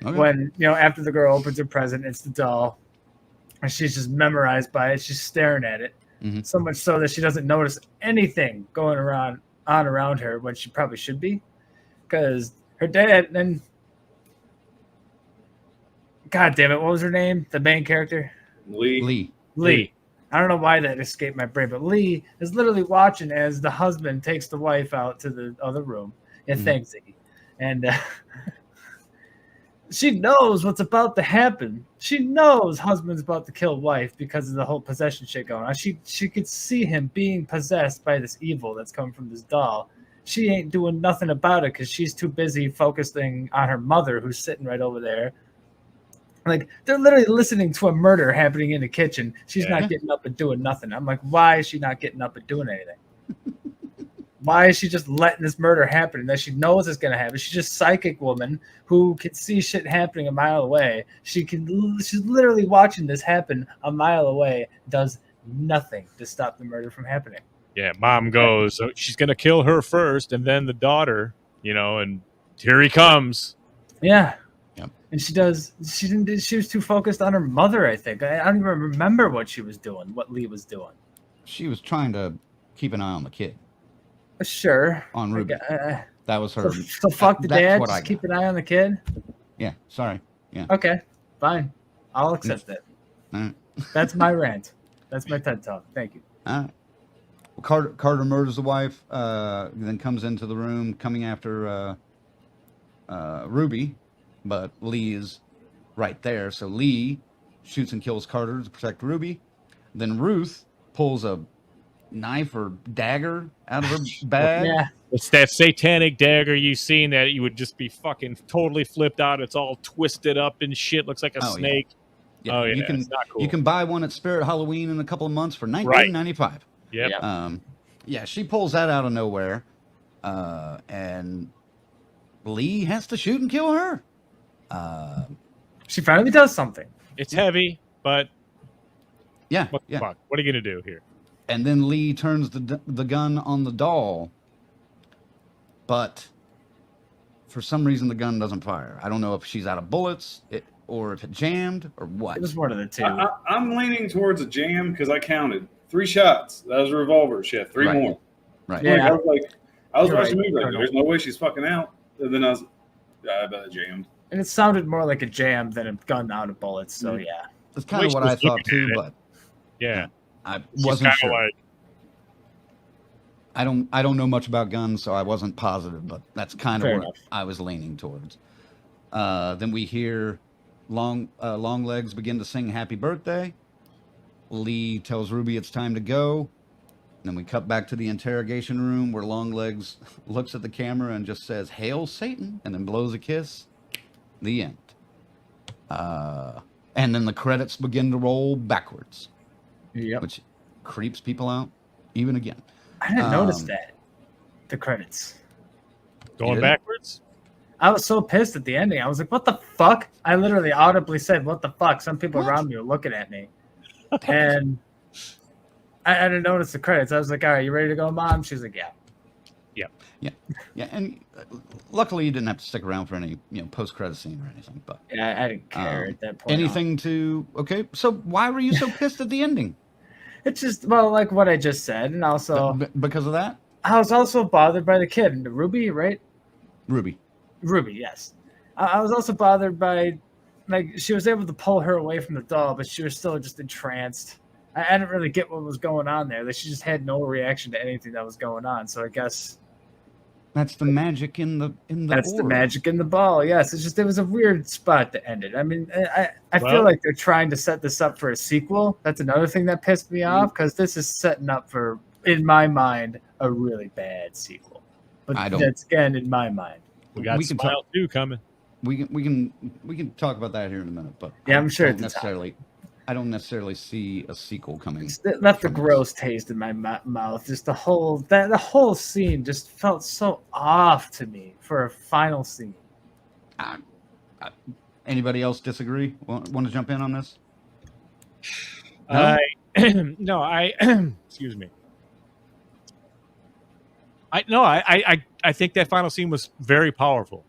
S2: Okay.
S5: When, after the girl opens her present, it's the doll. And she's just memorized by it. She's staring at it.
S2: Mhm.
S5: So much so that she doesn't notice anything going around her when she probably should be. Because her dad, and God damn it, what was her name? The main character?
S2: Lee.
S5: Lee. I don't know why that escaped my brain, but Lee is literally watching as the husband takes the wife out to the other room and thanks Iggy. And she knows what's about to happen. She knows husband's about to kill wife because of the whole possession shit going on. She could see him being possessed by this evil that's coming from this doll. She ain't doing nothing about it because she's too busy focusing on her mother who's sitting right over there. Like, they're literally listening to a murder happening in the kitchen. She's not getting up and doing nothing. I'm like, why is she not getting up and doing anything? Why is she just letting this murder happen that she knows is going to happen? She's just a psychic woman who can see shit happening a mile away. She's literally watching this happen a mile away, does nothing to stop the murder from happening.
S4: Yeah, mom goes, so she's going to kill her first, and then the daughter, and here he comes.
S5: Yeah.
S2: Yep.
S5: And she was too focused on her mother, I think. I don't even remember what she was doing, what Lee was doing.
S2: She was trying to keep an eye on the kid.
S5: Sure.
S2: On Ruby. That was her.
S5: So fuck the
S2: that's
S5: dad,
S2: what I
S5: just keep
S2: got.
S5: an eye on the kid?
S2: Yeah, sorry. Yeah.
S5: Okay, fine. I'll accept that.
S2: All right.
S5: That's my rant. That's my TED Talk. Thank you.
S2: All right. Well, Carter murders the wife, then comes into the room coming after Ruby, but Lee is right there. So Lee shoots and kills Carter to protect Ruby. Then Ruth pulls a knife or dagger out of her bag.
S5: Yeah.
S4: It's that satanic dagger you've seen that you would just be fucking totally flipped out. It's all twisted up and shit. Looks like a snake.
S2: Yeah.
S4: Oh, yeah.
S2: You
S4: Not cool.
S2: You can buy one at Spirit Halloween in a couple of months for $19.95.
S4: Yep.
S2: Yeah, she pulls that out of nowhere, and Lee has to shoot and kill her.
S5: She finally does something.
S4: It's heavy, but
S2: Yeah,
S4: what the fuck? What are you going to do here?
S2: And then Lee turns the gun on the doll, but for some reason the gun doesn't fire. I don't know if she's out of bullets or if it jammed or what.
S5: It was one of the two.
S1: I'm leaning towards a jam because I counted 3 shots. That was a revolver. She had 3
S2: Right.
S1: more.
S2: Right.
S5: Yeah.
S1: I was
S5: You're
S1: watching the
S5: right.
S1: movie like, there's no way she's fucking out. And then I bet it jammed.
S5: And it sounded more like a jam than a gun out of bullets. So, yeah.
S2: That's kind of what I thought too, but
S4: Yeah.
S2: I
S4: She's
S2: wasn't
S4: kinda
S2: sure.
S4: like,
S2: I don't know much about guns, so I wasn't positive, but that's kind of
S5: Fair
S2: what
S5: enough.
S2: I was leaning towards. Then we hear Longlegs begin to sing "Happy Birthday." Lee tells Ruby it's time to go. Then we cut back to the interrogation room where Longlegs looks at the camera and just says, "Hail Satan," and then blows a kiss. The end. And then the credits begin to roll backwards,
S5: Yep.
S2: which creeps people out even again.
S5: I didn't notice that. The credits.
S4: Going
S2: Yeah.
S4: backwards?
S5: I was so pissed at the ending. I was like, what the fuck? I literally audibly said, what the fuck? Some people
S2: What?
S5: around me were looking at me. And I didn't notice the credits. I was like, all right, you ready to go, Mom? She's like, yeah.
S2: Yeah, and luckily you didn't have to stick around for any post-credit scene or anything. But
S5: Yeah, I didn't care at that point.
S2: anything to okay. So why were you so pissed at the ending?
S5: It's just, well, like what I just said. And also,
S2: Because of that,
S5: I was also bothered by the kid. Ruby, right?
S2: Ruby.
S5: Ruby, yes. I was also bothered by, like, she was able to pull her away from the doll, but she was still just entranced. I didn't really get what was going on there. Like, she just had no reaction to anything that was going on. So I guess
S2: That's the magic in the
S5: that's the
S2: orb.
S5: magic in the ball. Yes, it's just it was a weird spot to end it. I mean, I feel like they're trying to set this up for a sequel. That's another thing that pissed me off because this is setting up for, in my mind, a really bad sequel. But
S2: I don't-
S5: that's again in my mind.
S4: We got
S2: We can
S4: Smile 2 coming.
S2: We can talk about that here in a minute, but
S5: Yeah, I'm sure
S2: I
S5: it's
S2: don't
S5: a topic.
S2: necessarily. I don't necessarily see a sequel coming.
S5: It left a
S2: from this.
S5: gross taste in my mouth. Just the whole scene just felt so off to me for a final scene.
S2: Anybody else disagree? Want to jump in on this?
S4: No, excuse me. I think that final scene was very powerful.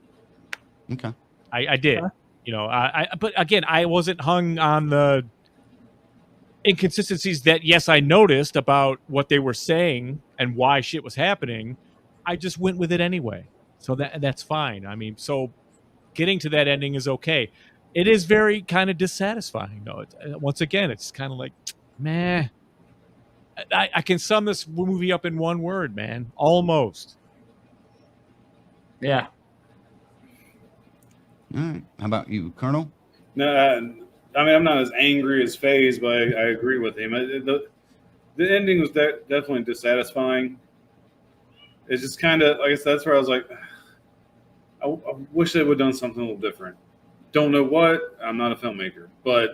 S2: Okay.
S4: I did.
S5: Huh?
S4: But again, I wasn't hung on the inconsistencies that, yes, I noticed about what they were saying and why shit was happening. I just went with it anyway. So that's fine. I mean, so getting to that ending is okay. It is very kind of dissatisfying, though. Once again, it's kind of like, meh. I can sum this movie up in one word, man. Almost.
S5: Yeah.
S2: All right. How about you, Colonel?
S1: No, I mean I'm not as angry as FaZe, but I agree with him. The ending was definitely dissatisfying. It's just kind of, like I said, that's where I was like, I wish they would have done something a little different. Don't know what. I'm not a filmmaker, but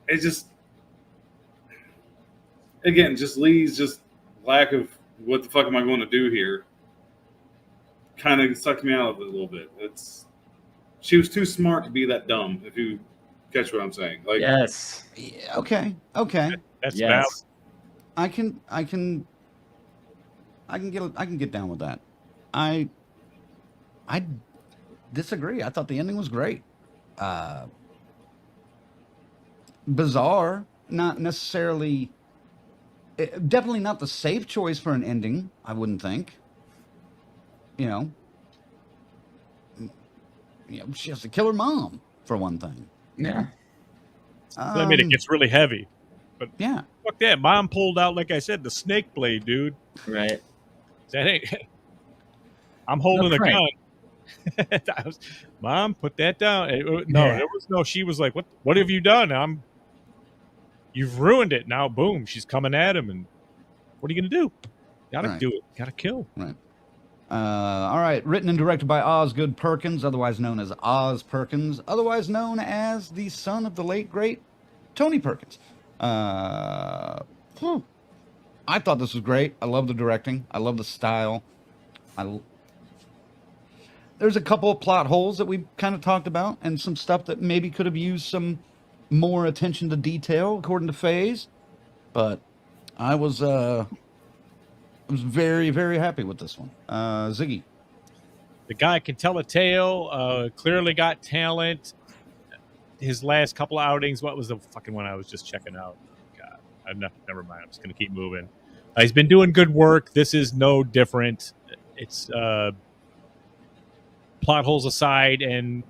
S1: it just, again, just Lee's just lack of what the fuck am I going to do here kind of sucked me out of it a little bit. She was too smart to be that dumb, if you catch what I'm saying. Like,
S5: Yes.
S2: Yeah, okay.
S4: That's valid.
S5: Yes.
S2: I can get down with that. I disagree. I thought the ending was great. Bizarre, not necessarily. Definitely not the safe choice for an ending. I wouldn't think. She has to kill her mom for one thing.
S5: Yeah.
S4: I mean, it gets really heavy. But
S2: Yeah.
S4: fuck that. Mom pulled out, like I said, the snake blade, dude.
S5: Right.
S4: That ain't. I'm holding a
S5: Frank.
S4: gun. Mom, put that down. No,
S5: Yeah.
S4: there was no. She was like, What have you done? You've ruined it. Now, boom, she's coming at him, and what are you gonna do? Gotta
S2: Right.
S4: do it. Gotta kill.
S2: Right. All right. Written and directed by Osgood Perkins, otherwise known as Oz Perkins, otherwise known as the son of the late great Tony Perkins. I thought this was great. I love the directing. I love the style. There's a couple of plot holes that we kind of talked about, and some stuff that maybe could have used some more attention to detail, according to FaZe. But I was very, very happy with this one. Ziggy.
S4: The guy can tell a tale. Clearly got talent. His last couple of outings. What was the fucking one I was just checking out? God, never mind. I'm just gonna keep moving. He's been doing good work. This is no different. It's plot holes aside, and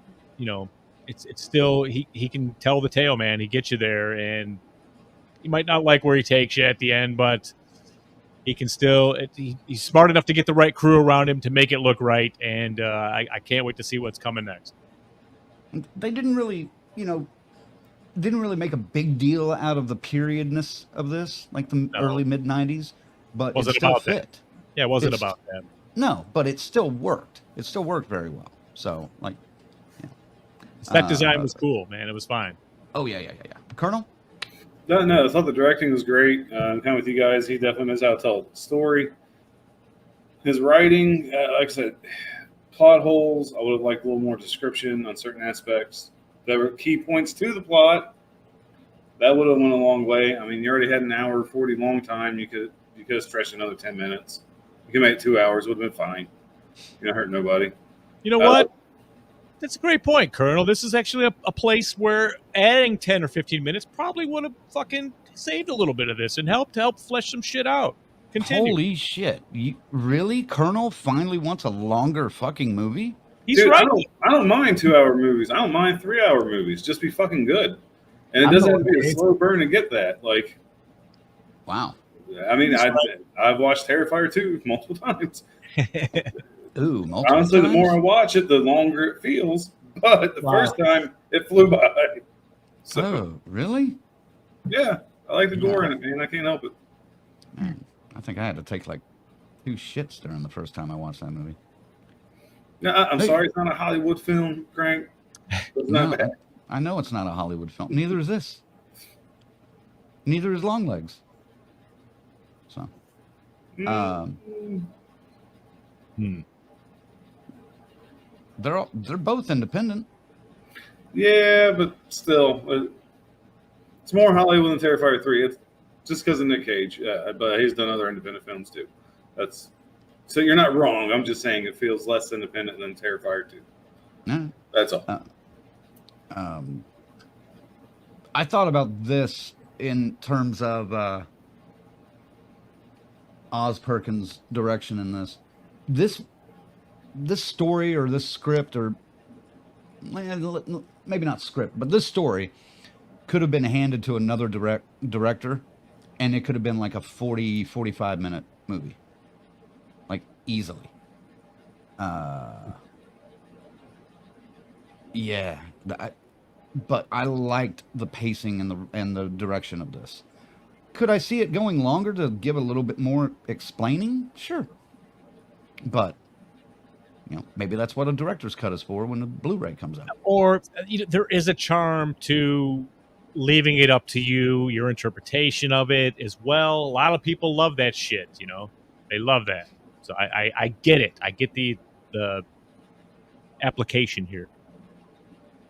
S4: it's still he can tell the tale, man. He gets you there, and you might not like where he takes you at the end, but he can still. He's smart enough to get the right crew around him to make it look right, and I can't wait to see what's coming next.
S2: They didn't really make a big deal out of the periodness of this, like the early mid-90s. but it
S4: Wasn't
S2: still
S4: about that.
S2: fit.
S4: Yeah, it wasn't
S2: It's-
S4: about that.
S2: No, but it still worked. It still worked very well. So, like,
S4: Set design was cool, man. It was fine.
S2: oh yeah. Colonel?
S1: No, I thought the directing was great. I'm kind of with you guys. He definitely knows how to tell a story. His writing, like I said, plot holes. I would have liked a little more description on certain aspects. There were key points to the plot. That would have went a long way. I mean, you already had an hour 40 long time. You could have stretched another 10 minutes. You could make it 2 hours. Would have been fine. You don't hurt nobody.
S4: You know what? That's a great point, Colonel. This is actually a place where adding 10 or 15 minutes probably would have fucking saved a little bit of this and helped flesh some shit out. Continue.
S2: Holy shit. Really? Colonel finally wants a longer fucking movie?
S4: He's
S1: Dude,
S4: right.
S1: I don't mind 2-hour movies. I don't mind 3-hour movies. Just be fucking good. And it doesn't have to be a slow burn to get that. Like,
S2: Wow.
S1: I mean, I've watched Terrifier 2 multiple times.
S2: Ooh, multiple
S1: Honestly, the
S2: times?
S1: more I watch it, the longer it feels. But the first time, it flew by. So,
S2: Oh, really?
S1: yeah, I like the gore in it, man. I can't help it.
S2: Man, I think I had to take like 2 shits during the first time I watched that movie.
S1: No, I'm sorry, it's not a Hollywood film, Crank. It's not
S2: No,
S1: bad.
S2: I know it's not a Hollywood film. Neither is this. Neither is Longlegs. So, they're both independent.
S1: Yeah, but still, it's more Hollywood than Terrifier 3. It's just because of Nick Cage, but he's done other independent films too. So you're not wrong. I'm just saying it feels less independent than Terrifier 2.
S2: No.
S1: That's all.
S2: I thought about this in terms of Oz Perkins' direction in this. This story or this script, or maybe not script, but this story could have been handed to another director, and it could have been like a 45 minute movie, like easily. Yeah, but I liked the pacing and the direction of this. Could I see it going longer to give a little bit more explaining? Sure, but maybe that's what a director's cut is for when the Blu-ray comes out.
S4: Or there is a charm to leaving it up to you, your interpretation of it as well. A lot of people love that shit. They love that. So I get it. I get the application here.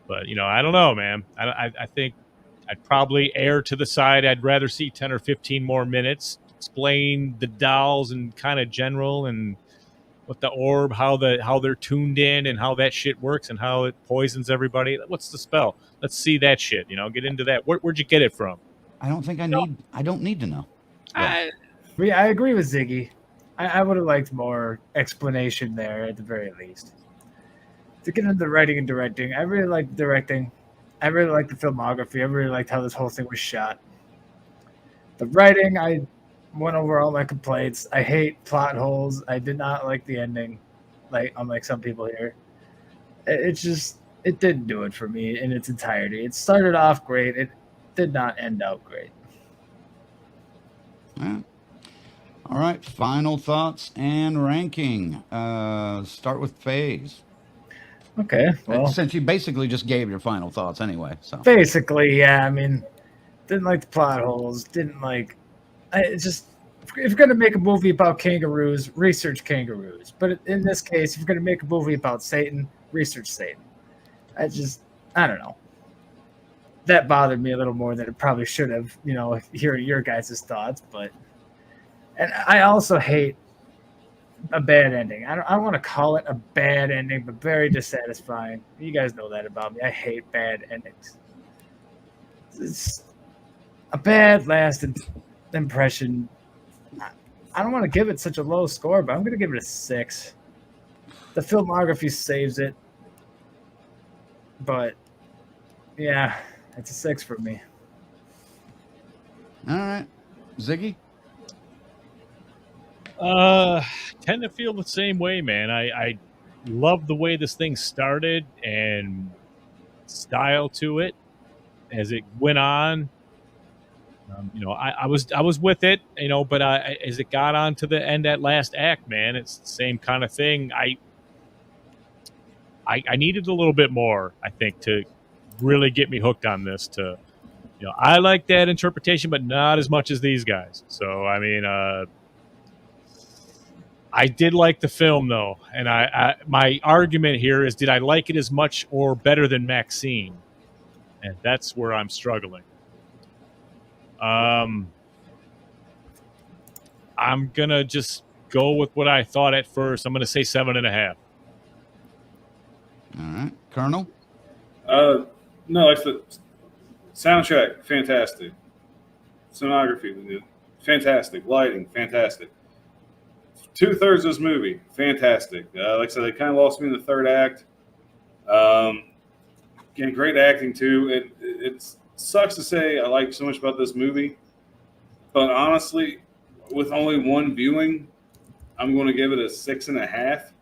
S4: But I don't know, man. I think I'd probably err to the side. I'd rather see 10 or 15 more minutes, explain the dolls and kind of general and what the orb, how they're tuned in and how that shit works and how it poisons everybody. What's the spell? Let's see that shit. Get into that. Where'd you get it from?
S2: I don't think I don't need to know.
S5: I agree with Ziggy. I would have liked more explanation there at the very least. To get into the writing and directing, I really liked directing. I really liked the filmography. I really liked how this whole thing was shot. The writing, I went over all my complaints. I hate plot holes. I did not like the ending, unlike some people here. It didn't do it for me in its entirety. It started off great. It did not end out great.
S2: Yeah. All right, final thoughts and ranking. Start with Phase.
S5: Okay, well,
S2: Since you basically just gave your final thoughts anyway. So
S5: basically, yeah. I mean, didn't like the plot holes. Didn't like. It's just, if you're going to make a movie about kangaroos, research kangaroos. But in this case, if you're going to make a movie about Satan, research Satan. I don't know. That bothered me a little more than it probably should have, hearing your guys' thoughts. And I also hate a bad ending. I don't want to call it a bad ending, but very dissatisfying. You guys know that about me. I hate bad endings. It's a bad last impression. I don't want to give it such a low score, but I'm going to give it a 6. The filmography saves it, but yeah, it's a 6 for me.
S2: all right, Ziggy.
S4: Tend to feel the same way, man. I love the way this thing started and style to it as it went on. I was with it, but as it got on to the end, that last act, man, it's the same kind of thing. I needed a little bit more, I think, to really get me hooked on this. I like that interpretation, but not as much as these guys. So, I mean, I did like the film, though, and my argument here is, did I like it as much or better than Maxine? And that's where I'm struggling. I'm gonna just go with what I thought at first. I'm gonna say 7.5.
S2: All right, Colonel.
S1: No, it's the soundtrack, fantastic. Cinematography, fantastic. Lighting, fantastic. 2/3 of this movie, fantastic. Like I said, they kind of lost me in the third act. Again, great acting too. It sucks to say I like so much about this movie, but honestly, with only one viewing, I'm going to give it a 6.5.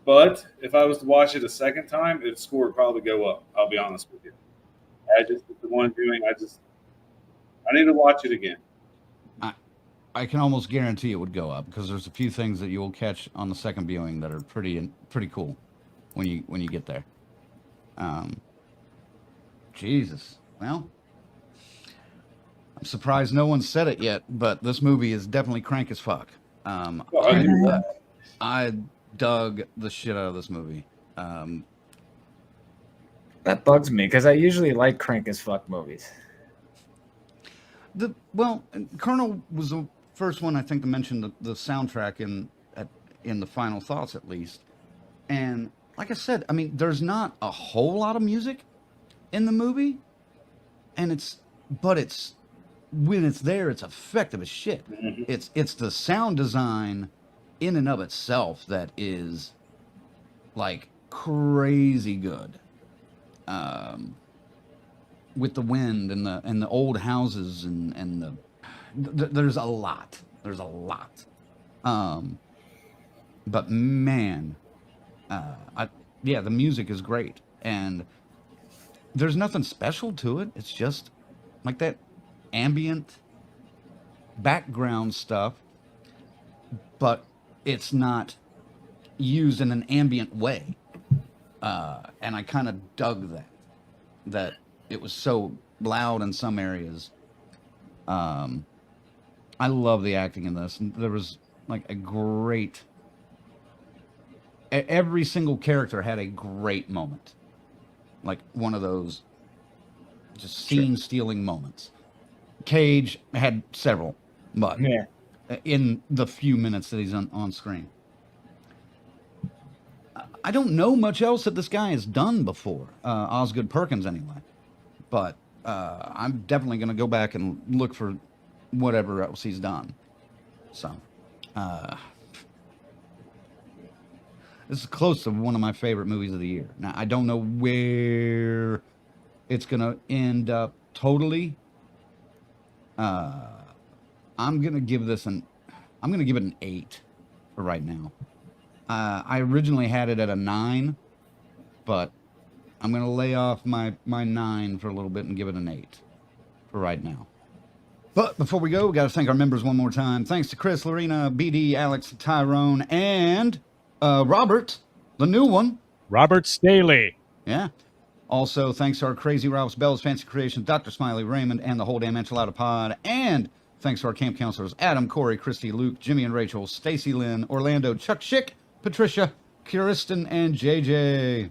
S1: But if I was to watch it a second time, its score would probably go up. I'll be honest with you. With the one viewing, I need to watch it again.
S2: I can almost guarantee it would go up because there's a few things that you will catch on the second viewing that are pretty cool when you get there. Jesus. Well, I'm surprised no one said it yet, but this movie is definitely crank as fuck. I dug the shit out of this movie.
S5: That bugs me because I usually like crank as fuck movies.
S2: Colonel was the first one I think to mention the soundtrack in the final thoughts, at least. And like I said, I mean, there's not a whole lot of music in the movie, and when it's there, it's effective as shit.
S1: Mm-hmm.
S2: It's the sound design in and of itself that is like crazy good. With the wind and the old houses and there's a lot. But man, the music is great, and there's nothing special to it. It's just like that ambient background stuff, but it's not used in an ambient way. And I kind of dug that it was so loud in some areas. I love the acting in this. There was like every single character had a great moment. Like one of those just scene-stealing moments. Cage had several, but in the few minutes that he's on screen. I don't know much else that this guy has done before, Osgood Perkins anyway. But I'm definitely going to go back and look for whatever else he's done. So, this is close to one of my favorite movies of the year. Now, I don't know where it's going to end up totally. I'm going to give it an 8 for right now. I originally had it at a 9, but I'm going to lay off my 9 for a little bit and give it an 8 for right now. But before we go, we got to thank our members one more time. Thanks to Chris, Lorena, BD, Alex, Tyrone, and Robert, the new one.
S4: Robert Staley.
S2: Yeah. Also, thanks to our Crazy Ralph's, Bell's Fancy Creations, Dr. Smiley, Raymond, and the whole damn Enchilada Pod. And thanks to our camp counselors, Adam, Corey, Christy, Luke, Jimmy and Rachel, Stacy Lynn, Orlando, Chuck Schick, Patricia, Kirsten, and JJ.